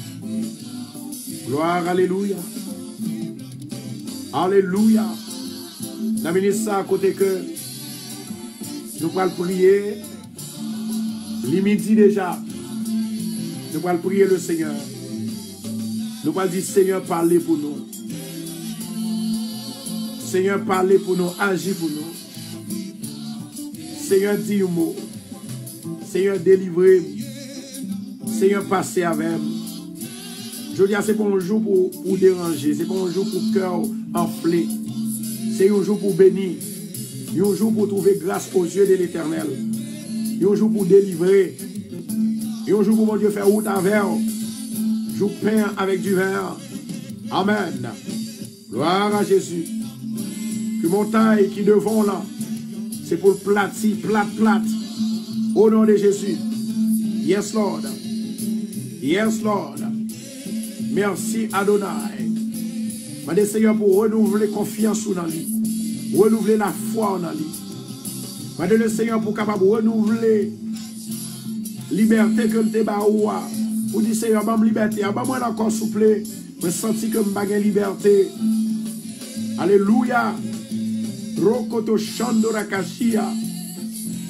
Gloire, alléluia. Alléluia. Nous avons ça à côté que nous allons prier. Les midi déjà. Nous allons prier le Seigneur. Nous allons dire, Seigneur, parlez pour nous. Seigneur, parlez pour nous, agis pour nous. Seigneur, dis un mot. Seigneur, délivrez. Seigneur, passez avec nous. Je dis, c'est pas un jour pour déranger, c'est pas un jour pour cœur enflé. C'est un jour pour bénir. Un jour pour trouver grâce aux yeux de l'Éternel. Un jour pour délivrer. Un jour pour mon Dieu faire route avec. Jour pain avec du vin. Amen. Gloire à Jésus. Que montagne qui devant là, c'est pour le platir, plate. Au nom de Jésus. Yes, Lord. Yes, Lord. Merci Adonai. Mandez Seigneur pour renouveler confiance dans lui. Renouveler la foi dans lui. Mandez le Seigneur pour capable renouveler liberté que le débat Pour dire Seigneur, je liberté. Moi encore souple. Je sens que je suis liberté. Alléluia. Rokoto Shandora Kashia.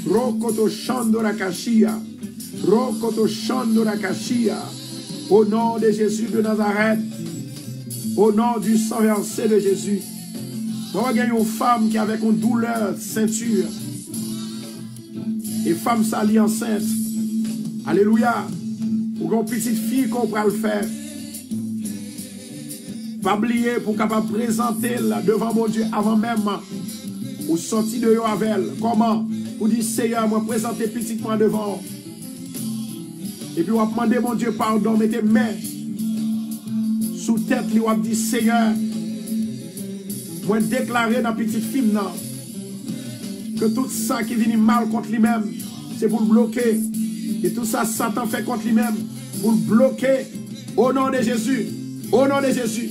Rokoto Shandora Kashia. Rokoto Shandora Kashia. Au nom de Jésus de Nazareth. Au nom du sang versé de Jésus. Nous avons une femme qui avait une douleur ceinture. Et femme salie enceinte. Alléluia. Pour une petite fille qu'on pourra le faire. Pas oublier pour capable présenter devant mon Dieu avant même ou sortir de yo avec elle. Comment? Pour dire Seigneur, moi présenter petitement devant. Et puis on va demander mon Dieu pardon, mettez main sous tête, lui on va dire Seigneur, moi déclarer dans petite fille non, que tout ça qui vient mal contre lui-même, c'est pour le bloquer. Et tout ça, Satan fait contre lui-même, pour le bloquer. Au nom de Jésus. Au nom de Jésus.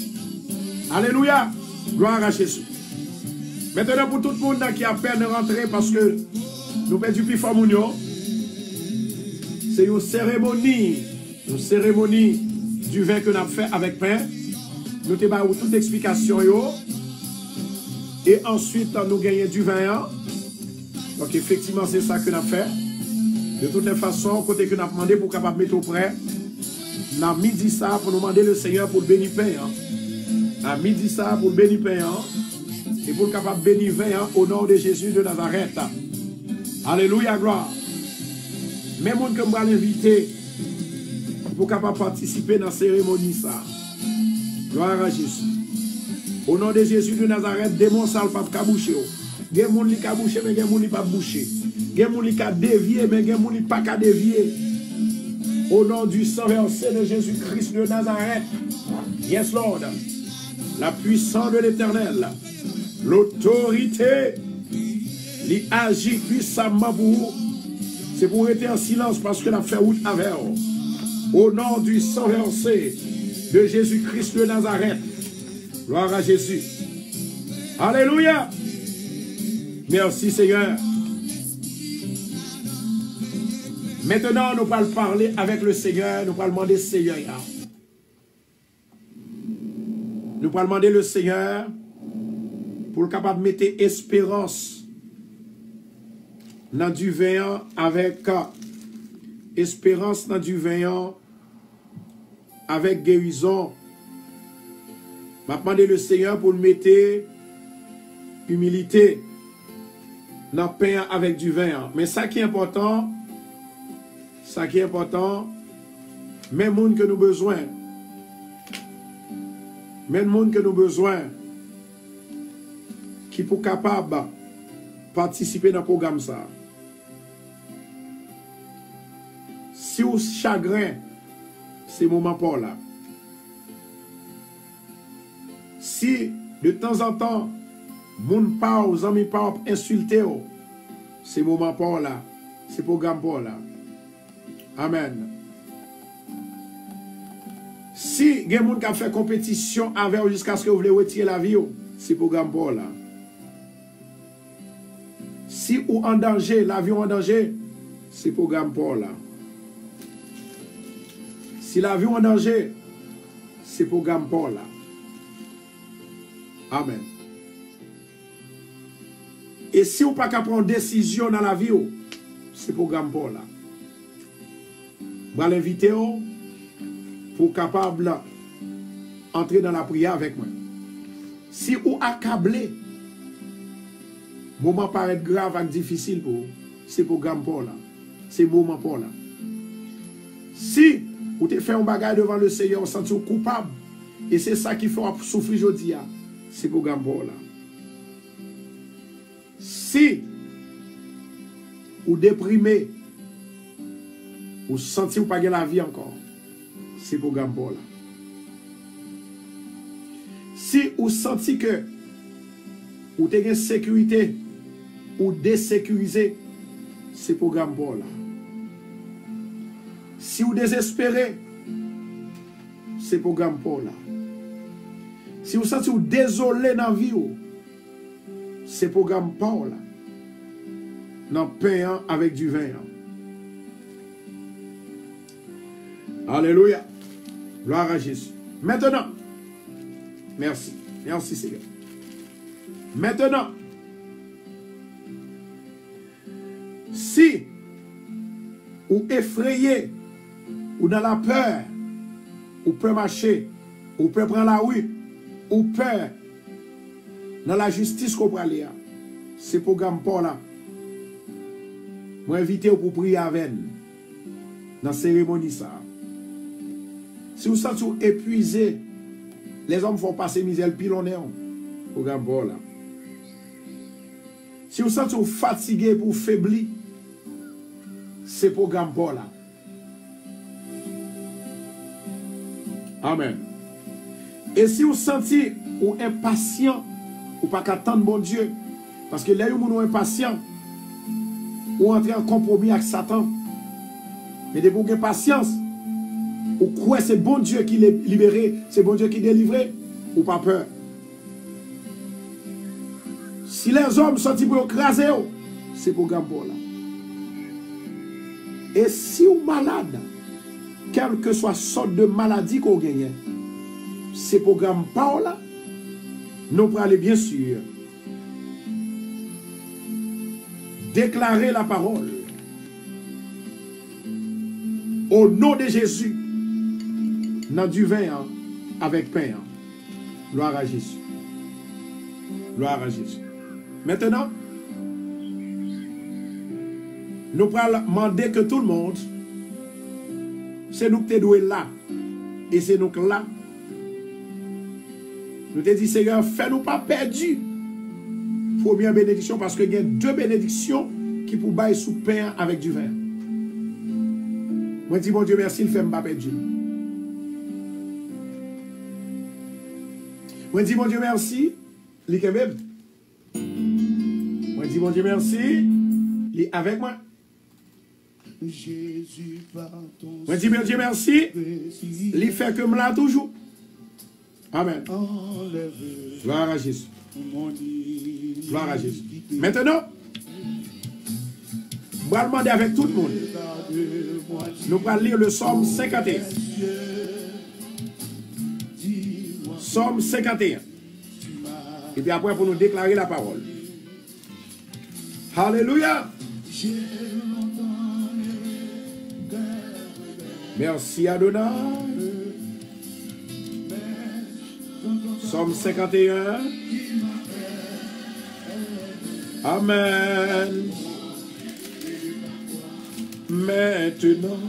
Alléluia. Gloire à Jésus. Maintenant, pour tout le monde qui a peine de rentrer parce que nous perdons plus fort, c'est une cérémonie du vin que nous avons fait avec pain. Nous avons toute explication. Et ensuite, nous gagnons du vin. Donc, effectivement, c'est ça que nous avons fait. De toutes les façons, côté que nous avons demandé pour capable mettre au prêt, nous avons midi ça pour nous demander le Seigneur pour le bénir pain. À midi ça pour le bénir pain. Et pour le capable bénir vin au nom de Jésus de Nazareth. Alléluia, gloire. Même monde que je vais l'inviter pour capable participer dans la cérémonie ça. Gloire à Jésus. Au nom de Jésus de Nazareth, démon ça ne pas boucher. Il y a des gens qui ont bouché, mais il y a des gens qui n'ont pas bouché. Il y a des gens qui ont dévié, mais il y a des gens qui n'ont pas dévié. Au nom du sang versé de Jésus-Christ de Nazareth. Yes, Lord. La puissance de l'Éternel. L'autorité. Il agit puissamment pour vous. C'est pour rester en silence parce que la fait route avec vous. Au nom du sang versé de Jésus-Christ de Nazareth. Gloire à Jésus. Alléluia. Merci Seigneur. Maintenant, nous allons parler avec le Seigneur. Nous allons demander Seigneur. Nous allons demander le Seigneur pour le capable de mettre espérance dans du vin avec espérance dans du vin avec guérison. Je vais demander le Seigneur pour le mettre humilité dans le pain avec du vin. Mais ça qui est important, même monde que nous besoin, qui pour capable participer dans le programme ça. Si vous chagrin, c'est le moment pour là. Si de temps en temps, moun pa ou zami pa ou insulté ou, c'est le moment pour là. C'est le programme pour là. Amen. Si il y a des gens qui ont fait compétition avec vous jusqu'à ce que vous voulez retirer la vie, c'est le programme pour là. Si vous en danger, la vie en danger, c'est le programme pour là. Si la vie en danger, c'est le programme pour là. Amen. Et si vous n'avez pas prendre décision dans la vie, c'est le programme pour là. Je vais l'inviter pour capable entrer dans la prière avec moi. Si vous accablez, le moment paraît grave et difficile pour vous, c'est le programme pour là. C'est le moment pour là. Si vous te fait un bagage devant le Seigneur, vous sentez coupable, et c'est ça qui fait souffrir aujourd'hui, c'est le programme pour là. Si vous déprimez, vous sentez que vous n'avez pas la vie encore, c'est le programme pour là. Si vous sentez que vous avez une sécurité ou désécurisé, c'est le programme pour là. Si vous désespérez, c'est le programme pour là. Si vous sentez vous désolé dans la vie, c'est le programme pour là. Dans le pain avec du vin. Alléluia. Gloire à Jésus. Maintenant, merci. Merci Seigneur. Maintenant, si ou effrayé, ou dans la peur, ou peut marcher, ou peut prendre la rue, ou peur, dans la justice qu'on peut aller, c'est programme pour là. Moi invité pour prier avec nous, dans la cérémonie ça. Si vous sentez épuisé, les hommes font passer misère pile en néant. Programme pour là. Si vous sentez fatigué pour faiblir, c'est programme pour là. Amen. Et si vous sentez ou impatient, ou pas qu'attendre bon Dieu, parce que là où vous êtes impatient, ou entrer en compromis avec Satan, mais de vous avez patience, ou quoi c'est bon Dieu qui l'a libéré, c'est bon Dieu qui délivré, ou pas peur. Si les hommes sont pour écraser, c'est programme pour là. Et si vous êtes malade, quelle que soit sorte de maladie qu'on gagne, c'est programme par là, nous pour aller bien sûr déclarer la parole au nom de Jésus dans du vin avec pain. Gloire à Jésus. Gloire à Jésus. Maintenant, nous allons demander que tout le monde, c'est nous qui sommes doués là. Et c'est nous là. Nous te dit, Seigneur, fais-nous pas perdus. Première bénédiction, parce qu'il y a deux bénédictions qui pour bailler sous pain avec du vin. Moi, je dis, mon Dieu, merci, il fait me pas perdre. Moi, je dis, mon Dieu, merci, il est même. Moi, je dis, mon Dieu, merci, il est avec moi. Moi, je dis, mon Dieu, merci, il fait que me là toujours. Amen. Gloire à Jésus. Gloire à Jésus. Maintenant, je vais demander avec tout le monde. Nous allons lire le psaume 51. Psaume 51. Et puis après, pour nous déclarer la parole. Alléluia. Merci Adonai. Psaume 51. Amen. Maintenant,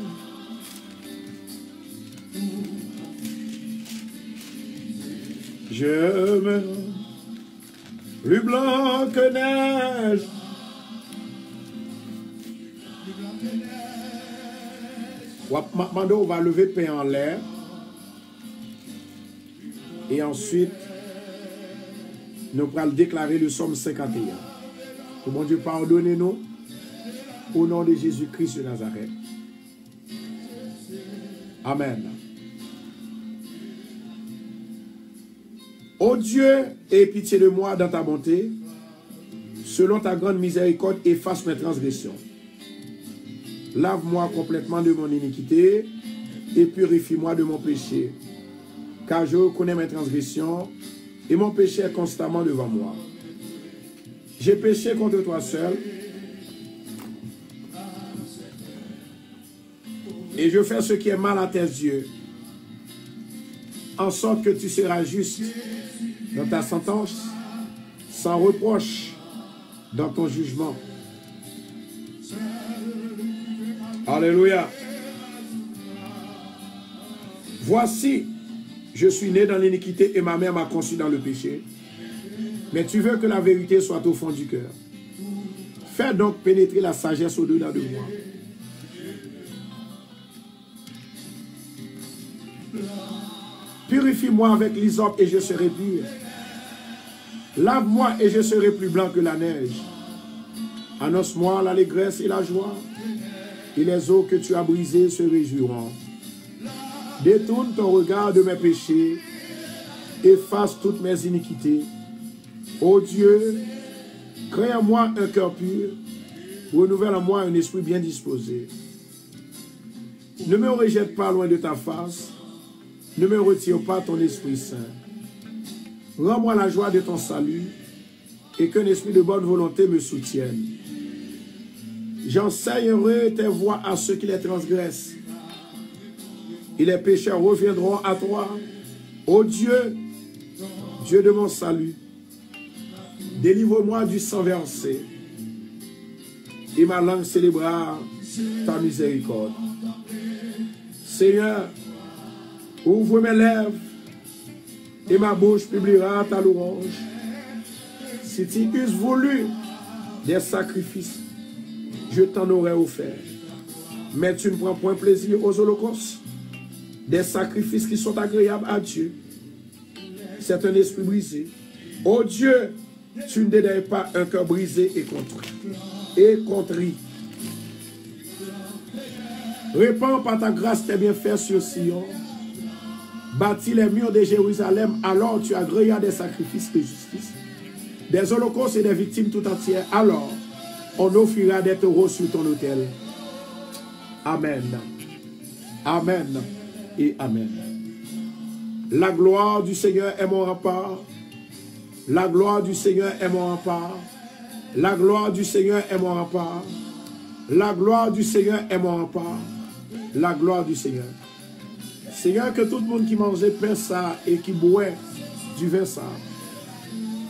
je me rends plus blanc que neige. On va lever le pain en l'air. Et ensuite, nous allons déclarer le psaume 51. Que mon Dieu pardonne-nous au nom de Jésus-Christ de Nazareth. Amen. Ô Dieu, aie pitié de moi dans ta bonté. Selon ta grande miséricorde, efface mes transgressions. Lave-moi complètement de mon iniquité et purifie-moi de mon péché. Car je reconnais mes transgressions et mon péché est constamment devant moi. J'ai péché contre toi seul et je fais ce qui est mal à tes yeux, en sorte que tu seras juste dans ta sentence, sans reproche dans ton jugement. Alléluia. Voici, je suis né dans l'iniquité et ma mère m'a conçu dans le péché. Mais tu veux que la vérité soit au fond du cœur. Fais donc pénétrer la sagesse au-delà de moi. Purifie-moi avec l'hysope et je serai pur. Lave-moi et je serai plus blanc que la neige. Annonce-moi l'allégresse et la joie. Et les eaux que tu as brisées se réjouiront. Détourne ton regard de mes péchés. Efface toutes mes iniquités. Ô Dieu, crée en moi un cœur pur. Renouvelle en moi un esprit bien disposé. Ne me rejette pas loin de ta face. Ne me retire pas ton Esprit Saint. Rends-moi la joie de ton salut et qu'un esprit de bonne volonté me soutienne. J'enseignerai tes voies à ceux qui les transgressent. Et les pécheurs reviendront à toi. Ô Dieu, Dieu de mon salut, délivre-moi du sang versé et ma langue célébrera ta miséricorde. Seigneur, ouvre mes lèvres et ma bouche publiera ta louange. Si tu eusses voulu des sacrifices, je t'en aurais offert. Mais tu ne prends point plaisir aux holocaustes, des sacrifices qui sont agréables à Dieu. C'est un esprit brisé. Ô Dieu, tu ne dédaignes pas un cœur brisé et contrit. Répands par ta grâce tes bienfaits sur Sion. Bâtis les murs de Jérusalem, alors tu agréas des sacrifices de justice, des holocaustes et des victimes tout entières. Alors, on offrira des taureaux sur ton autel. Amen. Amen et amen. La gloire du Seigneur est mon rempart. La gloire du Seigneur est mon rempart. La gloire du Seigneur est mon rempart. La gloire du Seigneur est mon rempart. La gloire du Seigneur. Seigneur, que tout le monde qui mangeait pain ça et qui boit du vin ça,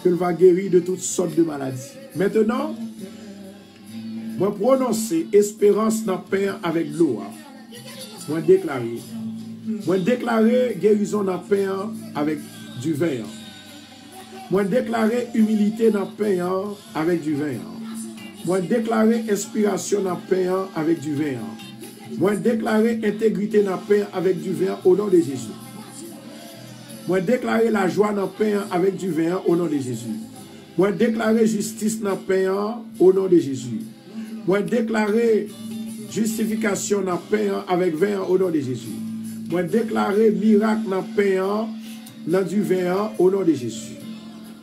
qu'il va guérir de toutes sortes de maladies. Maintenant, moi prononcer espérance dans le pain avec l'eau. Moi déclarer guérison dans le pain avec du vin. Moi déclarer humilité dans le pain avec du vin. Moi déclarer inspiration dans le pain avec du vin. Moi déclarer intégrité dans le pain avec du vin au nom de Jésus. Moi déclarer la joie dans le pain avec du vin au nom de Jésus. Moi déclarer justice dans le pain au nom de Jésus. Moi déclarer justification dans le pain avec vin au nom de Jésus. Moi déclarer miracle dans le pain dans du vin au nom de Jésus.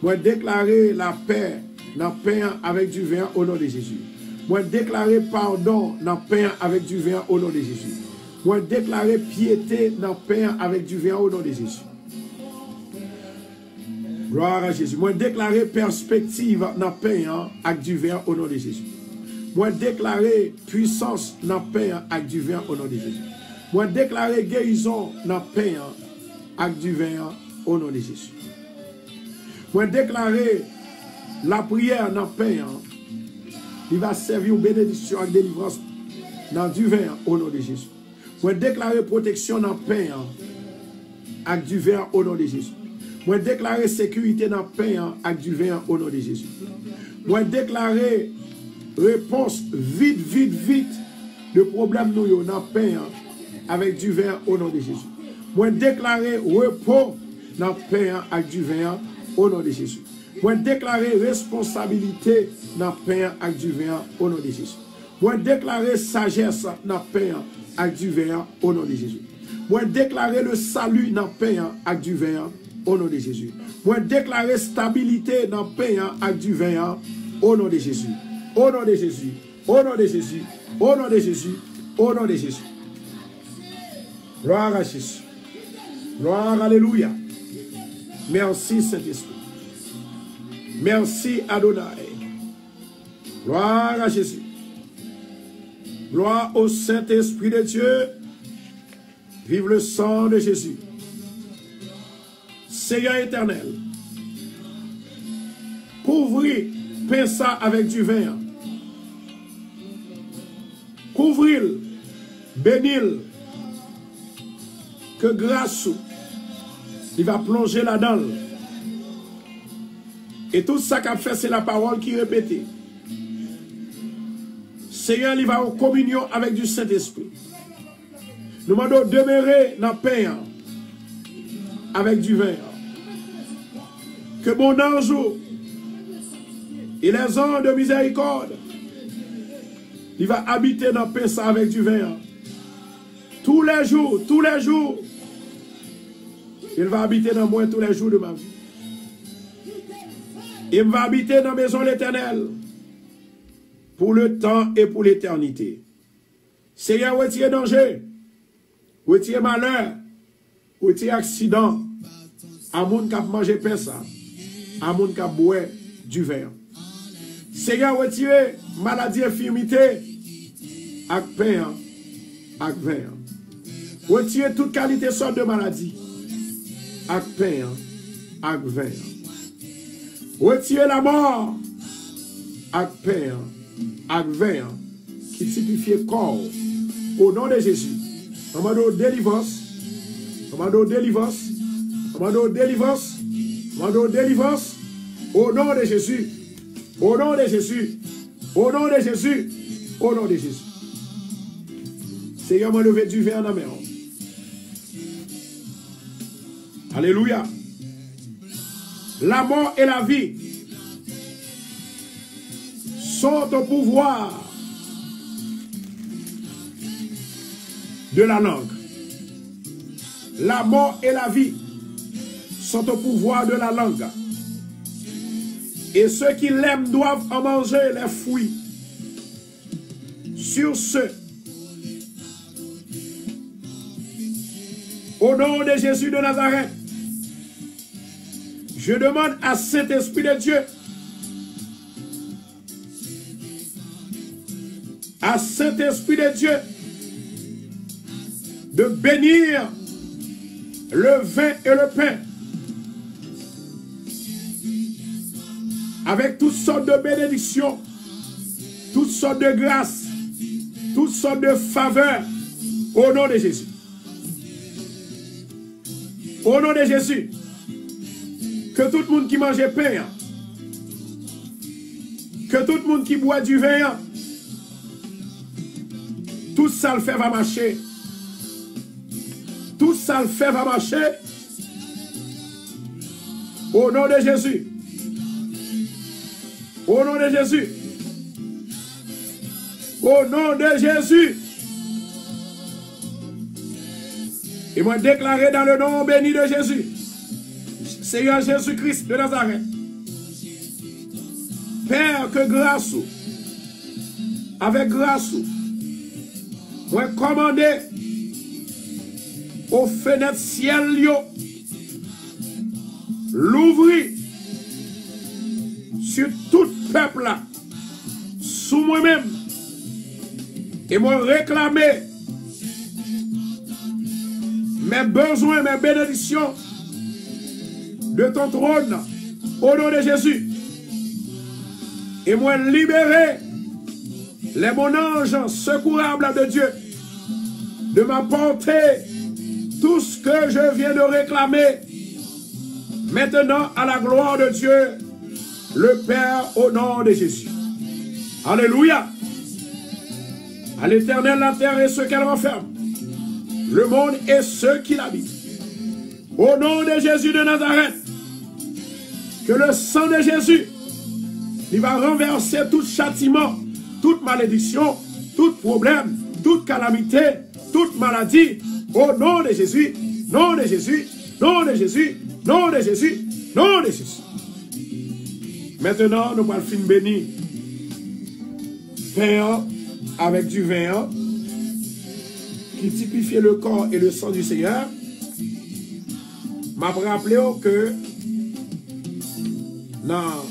Moi déclarer la paix dans le pain avec du vin au nom de Jésus. Moi déclarer pardon dans le pain avec du vin au nom de Jésus. Moi déclarer piété dans le pain avec du vin au nom de Jésus. Gloire à Jésus. Moi déclarer perspective dans le pain avec du vin au nom de Jésus. Moi déclarer puissance dans le pain avec du vin au nom de Jésus. Moi déclarer guérison dans le pain avec du vin au nom de Jésus. Moi déclarer la prière dans le pain, il va servir aux bénédictions et délivrance dans du vin au nom de Jésus. Moi déclarer protection dans le pain avec du vin au nom de Jésus. Moi déclarer sécurité dans le pain avec du vin au nom de Jésus. Moi déclarer réponse vite de problème nous dans le pain avec du vin au nom de Jésus. Moi déclarer repos dans le pain avec du vin au nom de Jésus. Moi déclarer responsabilité dans le pain avec du vin au nom de Jésus. Moi déclarer sagesse dans le pain avec du vin au nom de Jésus. Moi déclarer le salut dans le pain avec du vin au nom de Jésus. Moi déclarer stabilité dans le pain avec du vin au nom de Jésus. Au nom de Jésus. Au nom de Jésus. Au nom de Jésus. Au nom de Jésus. Gloire à Jésus. Gloire, alléluia. Merci Saint-Esprit. Merci Adonai. Gloire à Jésus. Gloire au Saint-Esprit de Dieu. Vive le sang de Jésus. Seigneur éternel, couvrez ça avec du vin. Couvrez-le, bénis-le. Que grâce, il va plonger là-dedans. Et tout ça qu'a fait, c'est la parole qui répétait. Seigneur, il va en communion avec du Saint-Esprit. Nous demandons de demeurer dans le pain avec du vin. Que mon ange et les anges de miséricorde, il va habiter dans le pain ça avec du vin. Tous les jours, il va habiter dans moi tous les jours de ma vie. Il va habiter dans la maison de l'Éternel pour le temps et pour l'éternité. Seigneur, retire danger Retire malheur. Retire accident. À moun kap manger pain ça. À moun kap boire du vin. Seigneur, retire maladie, infirmité. Ak pain, ak vin. Retire toute qualité sorte de maladie. Ak pain, ak vin. Retire la mort. Ak pain, ak vin. Qui typifie corps. Au nom de Jésus. Commando délivrance. Commando délivrance. Commando délivrance. Commando délivrance. Au nom de Jésus. Au nom de Jésus. Au nom de Jésus. Au nom de Jésus. Seigneur, m'a levé du vin en la main. Alléluia. La mort et la vie sont au pouvoir de la langue. La mort et la vie sont au pouvoir de la langue. Et ceux qui l'aiment doivent en manger les fruits. Sur ce, au nom de Jésus de Nazareth, je demande à Saint-Esprit de Dieu, à Saint-Esprit de Dieu, de bénir le vin et le pain avec toutes sortes de bénédictions, toutes sortes de grâces, toutes sortes de faveurs au nom de Jésus. Au nom de Jésus, que tout le monde qui mange pain, que tout le monde qui boit du vin, tout ça le fait va marcher. Tout ça le fait va marcher. Au nom de Jésus. Au nom de Jésus. Au nom de Jésus. Et moi déclarer dans le nom béni de Jésus, Seigneur Jésus-Christ de Nazareth, Père, que grâce, avec grâce, moi commander aux fenêtres ciel l'ouvrir sur tout peuple là, sous moi-même, et moi réclamer mes besoins, mes bénédictions de ton trône au nom de Jésus. Et moi libérer les bons anges secourables de Dieu de m'apporter tout ce que je viens de réclamer maintenant à la gloire de Dieu, le Père, au nom de Jésus. Alléluia. À l'Éternel la terre et ce qu'elle renferme, le monde et ceux qui l'habitent. Au nom de Jésus de Nazareth, que le sang de Jésus, il va renverser tout châtiment, toute malédiction, tout problème, toute calamité, toute maladie. Au nom de Jésus, nom de Jésus, nom de Jésus, nom de Jésus, nom de Jésus. Maintenant, nous allons finir béni. Pain avec du vin qui typifie le corps et le sang du Seigneur. M'a rappelé que dans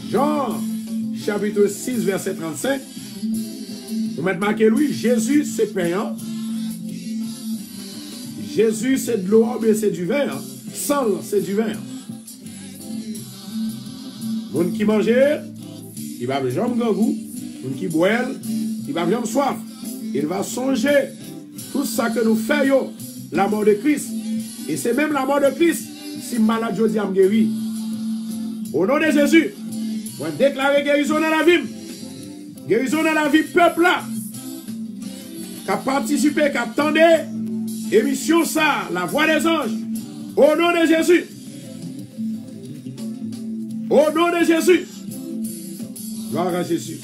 Jean chapitre 6 verset 35, vous mettez marqué lui, Jésus c'est pain. Jésus c'est de l'eau, mais c'est du vin. Sang c'est du vin. Moun qui mange, il va jamais grand goût. Moun qui boit, il va jamais soif. Il va songer tout ça que nous faisons, la mort de Christ. Et c'est même la mort de Christ si malade je dis à me guérir. Au nom de Jésus, on va déclarer guérison dans la vie. Guérison dans la vie peuple là. Qui a participé, qui a attendu émission ça, la voix des anges. Au nom de Jésus. Au nom de Jésus. Gloire à Jésus.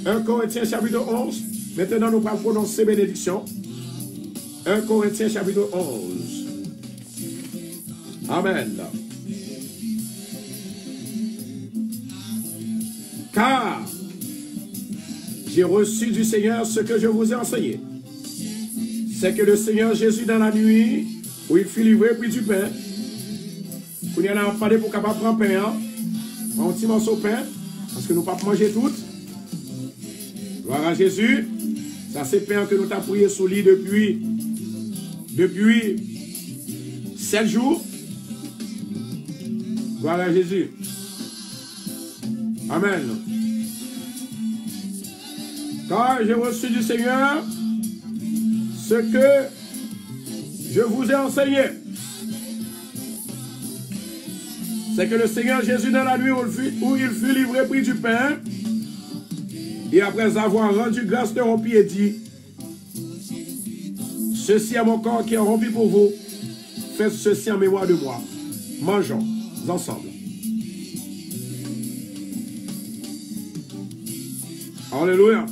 1 Corinthiens chapitre 11. Maintenant nous allons prononcer bénédiction. 1 Corinthiens chapitre 11. Amen. Car j'ai reçu du Seigneur ce que je vous ai enseigné. C'est c'est que le Seigneur Jésus dans la nuit, où il fut livré, pris du pain, où il y en a parlé pour capable prendre pain, hein? Un petit morceau de pain, parce que nous ne pouvons pas manger tout. Gloire à Jésus. Ça c'est pain que nous avons prié sous lit depuis 7 jours. Gloire à Jésus. Amen. Car j'ai reçu du Seigneur ce que je vous ai enseigné. C'est que le Seigneur Jésus dans la nuit où il fut livré prit du pain et après avoir rendu grâce de rompi et dit: ceci est mon corps qui est rompu pour vous, faites ceci en mémoire de moi. Mangeons ensemble. Alléluia.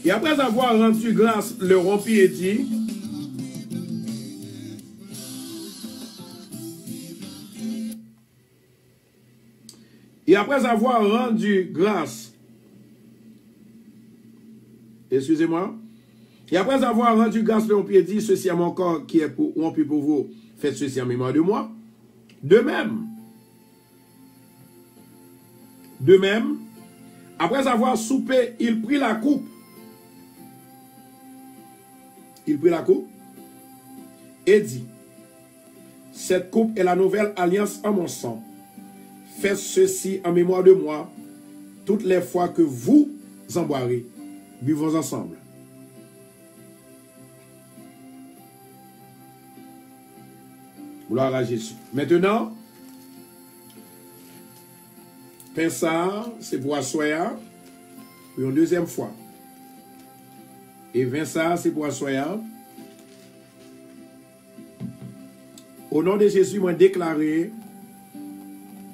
Et après avoir rendu grâce, le rompit et dit: et après avoir rendu grâce, excusez-moi, et après avoir rendu grâce, le rompit et dit: ceci est mon corps qui est rompu pour vous, faites ceci en mémoire de moi. De même, après avoir soupé, il prit la coupe. Il prit la coupe et dit: cette coupe est la nouvelle alliance en mon sang. Faites ceci en mémoire de moi toutes les fois que vous en boirez. Buvons ensemble. Gloire à Jésus. Maintenant, pain ça, c'est pour asseoir pour une deuxième fois. Et vin ça, c'est pour asseoir. Au nom de Jésus, moi déclaré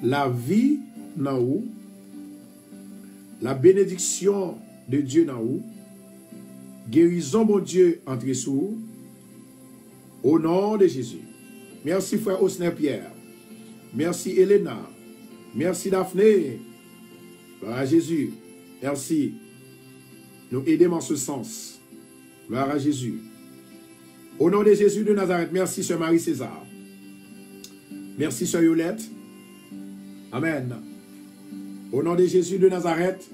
la vie dans vous, la bénédiction de Dieu dans vous, guérison, mon Dieu, entre sous, au nom de Jésus. Merci, frère Osner Pierre. Merci, Elena. Merci, Daphné. Gloire à Jésus. Merci. Nous aidons en ce sens. Gloire à Jésus. Au nom de Jésus de Nazareth, merci, Sœur Marie-César. Merci, Sœur Yolette. Amen. Au nom de Jésus de Nazareth,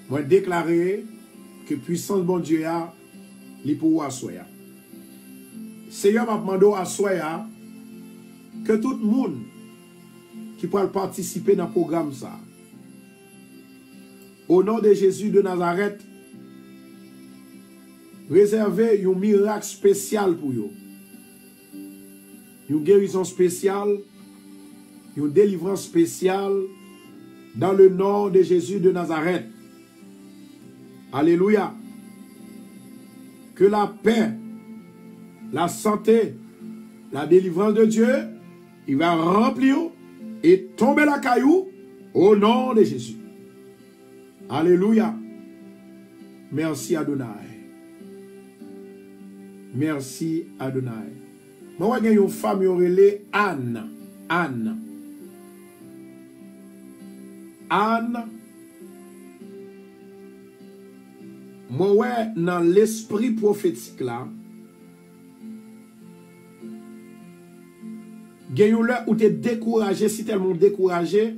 moi déclarer que puissance bon Dieu a, li pour assoya. Seigneur m'a demandé à soya que tout le monde qui peut participer dans le programme ça. Au nom de Jésus de Nazareth, réservez un miracle spécial pour vous. Une guérison spéciale, une délivrance spéciale dans le nom de Jésus de Nazareth. Alléluia. Que la paix, la santé, la délivrance de Dieu, il va remplir et tomber la caillou au nom de Jésus. Alléluia. Merci Adonai. Merci Adonai. Moi, j'ai une femme qui s'appelle Anne. Anne. Moi, dans l'esprit prophétique là, il y a une heure où tu es découragé, si tellement découragé,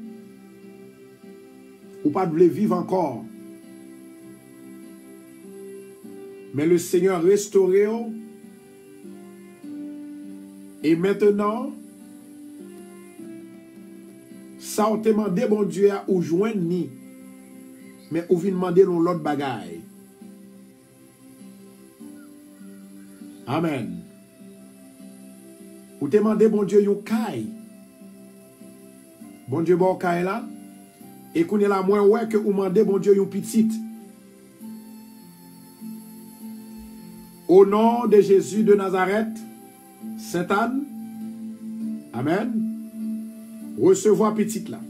ou pas de vivre encore. Mais le Seigneur restaure. Et maintenant, ça on te demandé, bon Dieu, ou joindre ni, mais ou vient demander l'autre bagaille. Amen. Ou te demandé, bon Dieu, yon caille. Bon Dieu, bon caille là. Et qu'on est là, moins ouais que ou demandé, bon Dieu, yon petite. Au nom de Jésus de Nazareth, Sainte Anne, Amen. Recevoir petite là.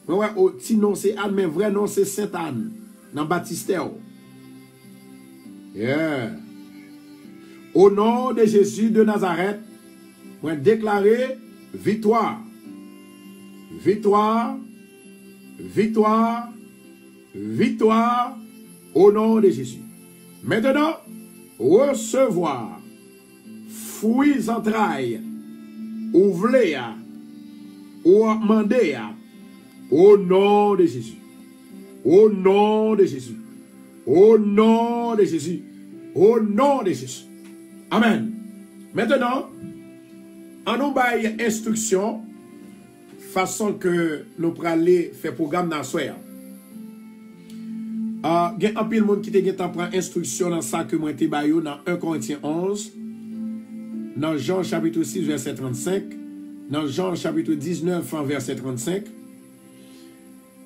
Ouais, petit nom c'est Anne, mais vrai nom c'est Sainte Anne. Dans Baptistère. Yeah. Au nom de Jésus de Nazareth, moi déclarer victoire. Victoire. Victoire. Victoire. Au nom de Jésus. Maintenant, recevoir. Fruits entrailles. Ouvrez. Ou mandez. Au nom de Jésus. Au nom de Jésus. Au nom de Jésus. Au nom de Jésus. Amen. Maintenant, en nous baille instruction, façon que nous prenons faire programme dans le soir. Il y a un peu de monde qui prend instruction dans ça que moi te baillou dans 1 Corinthiens 11, dans Jean chapitre 6 verset 35, dans Jean chapitre 19 verset 35.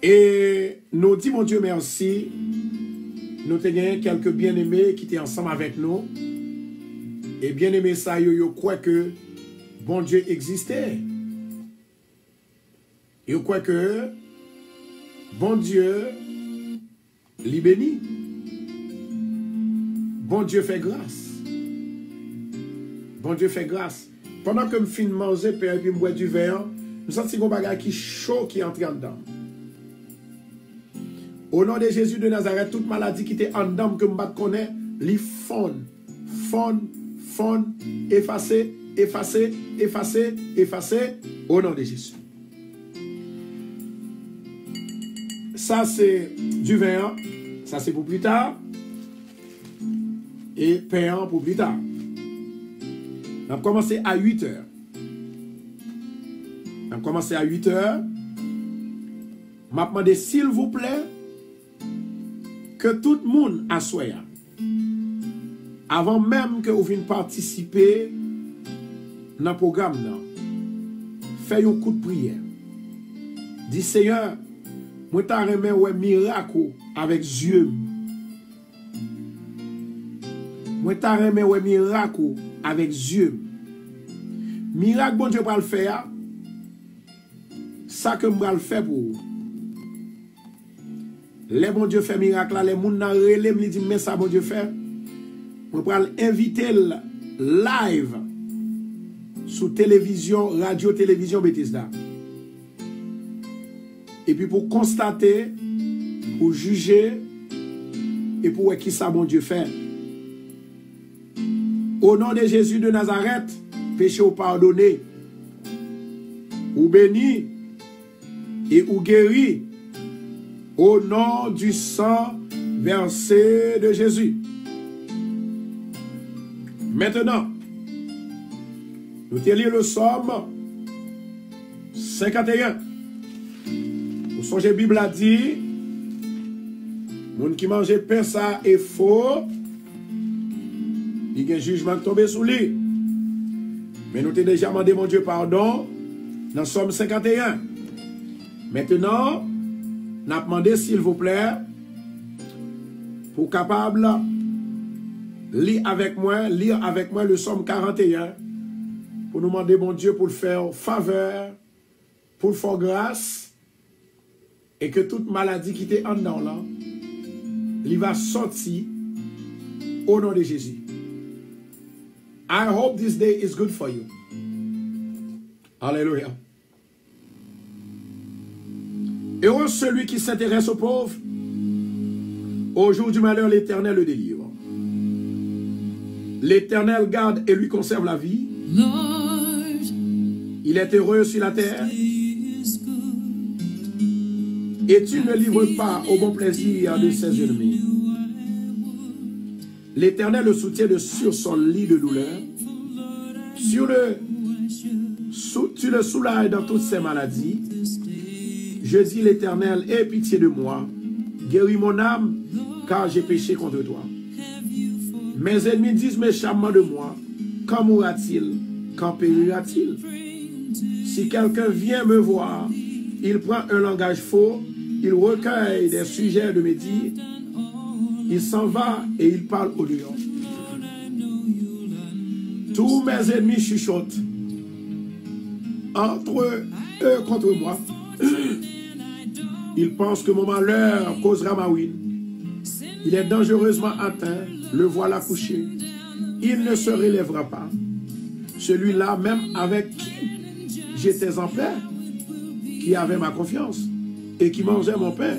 Et nous disons mon Dieu merci, nous avons quelques bien-aimés qui étaient ensemble avec nous. Et bien-aimés ça, yo croient que bon Dieu existait. Yo croient que bon Dieu li béni. Bon Dieu fait grâce. Bon Dieu fait grâce. Pendant que je finis de manger, puis je bois du vin, je sens un bagage qui chaud qui entre en dedans. Au nom de Jésus de Nazareth, toute maladie qui était en dedans que je ne connais, li fond, effacé, effacé, effacé, effacé, au nom de Jésus. Ça c'est du vin, ça c'est pour plus tard, et pain pour plus tard. On va commencer à 8 heures. On va commencer à 8 heures. Je vais demander s'il vous plaît que tout le monde assoie. Avant même que vous veniez participer dans le programme, faites un coup de prière. Dis Seigneur, moi t'as remis un miracle avec Dieu. Moi t'as remis un miracle avec Dieu. Miracle bon Dieu va le faire. Ça que moi le faire pour vous. Les bon Dieu fait miracle là, les gens nan relè me dit mais ça bon Dieu fait. On va inviter live sur télévision, radio, télévision Bethesda. Et puis pour constater, pour juger et pour voir qui ça bon Dieu fait. Au nom de Jésus de Nazareth, péché ou pardonné, ou béni et ou guéri. Au nom du sang versé de Jésus. Maintenant, nous te lire le Somme 51. Vous songez, la Bible a dit, moun qui mange pain ça est faux, il y a un jugement qui tombe sous lui. Mais nous t'ai déjà demandé, mon Dieu, pardon, dans Somme 51. Maintenant, nous avons demandé, s'il vous plaît, pour capable lire avec moi le Somme 41, pour nous demander, mon Dieu, pour le faire faveur, pour le faire grâce, et que toute maladie qui était en dedans là, il va sortir au nom de Jésus. I hope this day is good for you. Alléluia. Heureux celui qui s'intéresse aux pauvres. Au jour du malheur, l'Éternel le délivre. L'Éternel garde et lui conserve la vie. Il est heureux sur la terre. Et tu ne livres pas au bon plaisir de ses ennemis. L'Éternel le soutient sur son lit de douleur. Tu le soulages dans toutes ses maladies. Je dis l'Éternel, aie pitié de moi. Guéris mon âme, car j'ai péché contre toi. Mes ennemis disent méchamment de moi. Quand mourra-t-il? Quand périra-t-il? Si quelqu'un vient me voir, il prend un langage faux, il recueille des sujets de mes dires, il s'en va et il parle au lion. Tous mes ennemis chuchotent. entre eux contre moi. Il pense que mon malheur causera ma ruine. Il est dangereusement atteint, le voilà couché. Il ne se relèvera pas. Celui-là, même avec qui j'étais en paix, qui avait ma confiance et qui mangeait mon pain,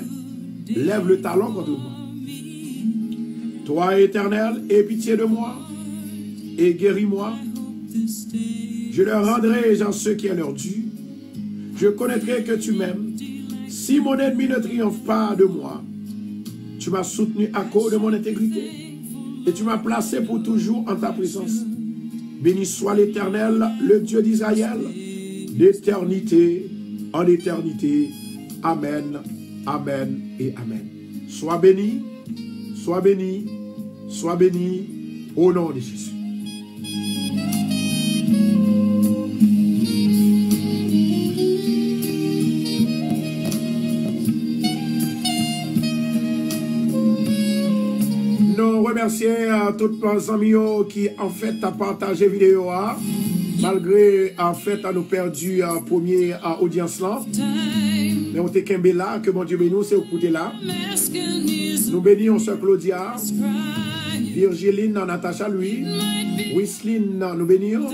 lève le talon contre moi. Toi, Éternel, aie pitié de moi et guéris-moi. Je leur rendrai ce qui est leur dû. Je connaîtrai que tu m'aimes. Si mon ennemi ne triomphe pas de moi, tu m'as soutenu à cause de mon intégrité et tu m'as placé pour toujours en ta présence. Béni soit l'Éternel, le Dieu d'Israël, d'éternité en éternité. Amen, amen et amen. Sois béni, sois béni, sois béni au nom de Jésus. Nous remercions tous nos amis qui en fait ont partagé la vidéo malgré en fait nous perdu la première audience là. Mais on était qu'un là, que mon Dieu bénisse, c'est au côté là. Nous bénissons Sœur Claudia, Virgiline, Natacha, lui, Wisline, nous bénissons,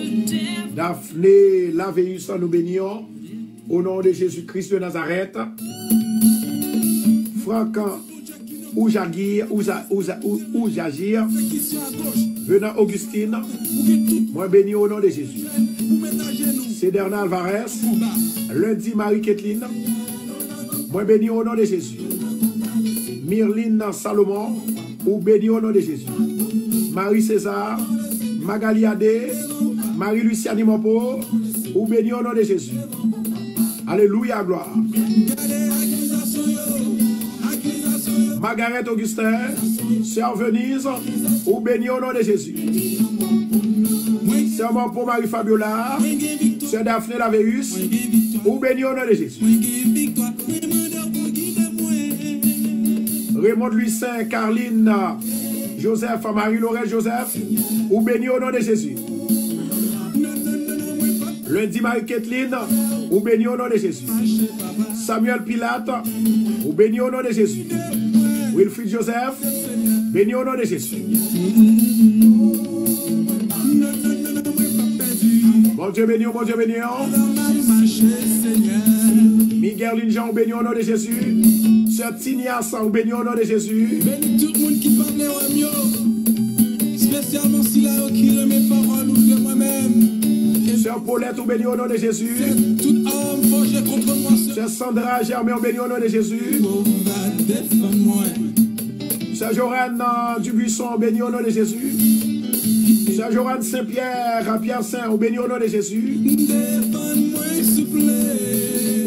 Daphné, Laveus, nous bénissons, au nom de Jésus-Christ de Nazareth, Franck, Oujagir, venant Augustine, moi béni au nom de Jésus. Céderna Alvarez, lundi Marie-Kathleen, moi béni au nom de Jésus. Myrline Salomon, ou béni au nom de Jésus. Marie César, Magali Adé, Marie-Luciane Mopo, ou béni au nom de Jésus. Alléluia, gloire. Margaret Augustin, Sœur Venise, ou béni au nom de Jésus. Sœur Mopo Marie Fabiola, Sœur Daphné Laveus, ou béni au nom de Jésus. Raymond Lucin, Carline, Joseph, Marie-Laurel Joseph, ou béni au nom de Jésus. Lundi Marie-Kathleen, ou béni au nom de Jésus. Samuel Pilate, ou béni au nom de Jésus. Wilfried Joseph, béni au nom de Jésus. Bon Dieu béni, bon Dieu béni. Miguel Linjean, béni au nom de Jésus. Sœur Tinias, béni au nom de Jésus. Béni tout le monde qui parle au mieux. Spécialement si là qui remet parole ou de moi-même. Sœur Paulette, béni au nom de Jésus. Toute âme forgée contre moi. Sœur Sandra Germain, béni au nom de Jésus. Sœur Joranne Dubuisson, béni au nom de Jésus. Sœur Joranne Saint-Pierre, Pierre Saint, béni au nom de Jésus.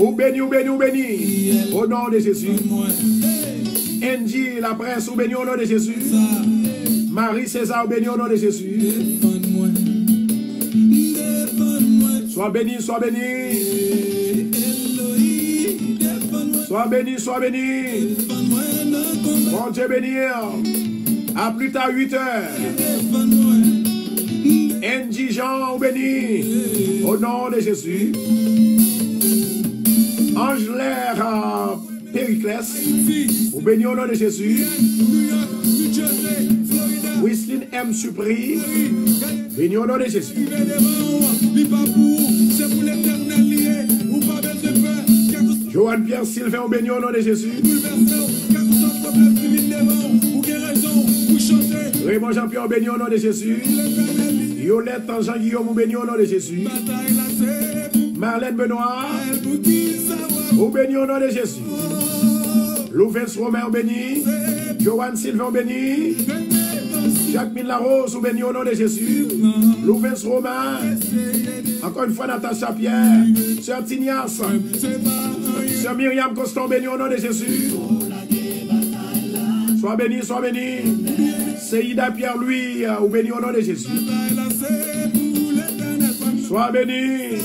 Ou béni, au nom de Jésus. Angie, la presse, ou béni au nom de Jésus. Marie César, béni au nom de Jésus. Sois béni, sois béni. Sois béni, sois béni. Bon Dieu béni. À plus tard 8 heures. Angie Jean, ou béni. Au nom de Jésus. Angelaire Périclès, ou béni au nom de Jésus. Wisline M. Supri, béni au nom de Jésus. Joanne Pierre Sylvain, béni au nom de Jésus. Raymond Jean-Pierre, béni au nom de Jésus. Yolette Jean-Guillaume, béni au nom de Jésus. Marlène Benoît, au béni au nom de Jésus. Louvens Romain, béni. Joanne Sylvain, béni. Jacqueline Larose, au béni au nom de Jésus. Louvens Romain. Encore une fois, Natacha Pierre. Sœur Tinias. Sœur Myriam Constant, béni au nom de Jésus. Sois béni, sois béni. Seïda Pierre-Louis, au béni au nom de Jésus. Sois béni.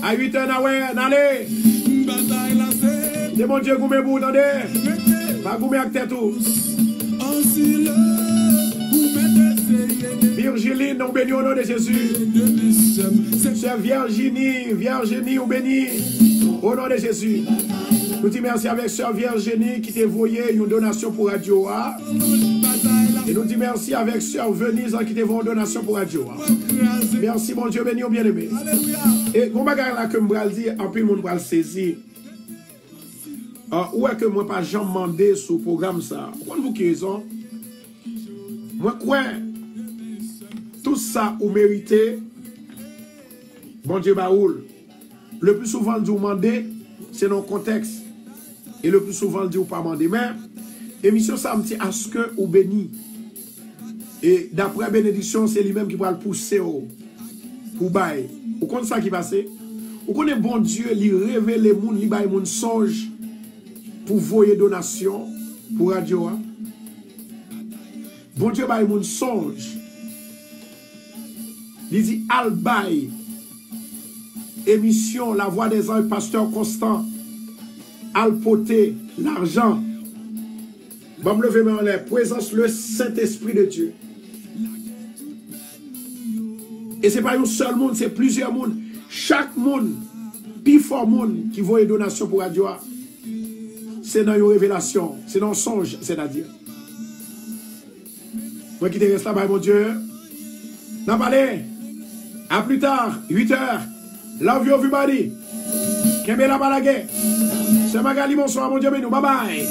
À 8 heures, allez. C'est mon Dieu, goumé vous entendez? Pas goumé avec tête tout. Virgile Marilyn, nous bénissons au nom de Jésus. Sœur Virginie, nous bénissons au nom de Jésus. Nous disons merci avec Sœur Virginie qui t'a envoyé une donation pour Radio A. Et nous disons merci avec Sœur Venise qui t'a envoyé une donation pour Radio A. Merci mon Dieu, béni ou bien-aimé. Et mon bagage là que je vais dire, en plus mon va le saisir. Où est que moi pas jamais demandé sur le programme ça? Pourquoi vous qui raison? Moi quoi? Tout ça vous méritez. Bon Dieu baoul. Le plus souvent vous demandez, c'est dans le contexte. Et le plus souvent vous pas demander. Mais émission ça me dit à ce que vous béni. Et d'après bénédiction, c'est lui-même qui va le pousser pour bailler. Vous connaissez ça qui passe? Vous connaissez bon Dieu, il révèle les gens, il baille mon songe pour voyer donation pour Radio. Bon Dieu baille mon songe. Il dit al baille émission La Voix des Anges, Pasteur Constant, al poter l'argent. Bon, levez moi en l'air. Présence le Saint-Esprit de Dieu. Et ce n'est pas un seul monde, c'est plusieurs mondes. Chaque monde, plus fort monde qui voit une donation pour Radio, c'est dans une révélation, c'est dans un songe, c'est-à-dire. Moi qui te reste là-bas, mon Dieu. N'a pas allé. À plus tard, 8h. Love you everybody. Kembe la balage. C'est Magali, bonsoir, mon Dieu, mais nous. Bye bye.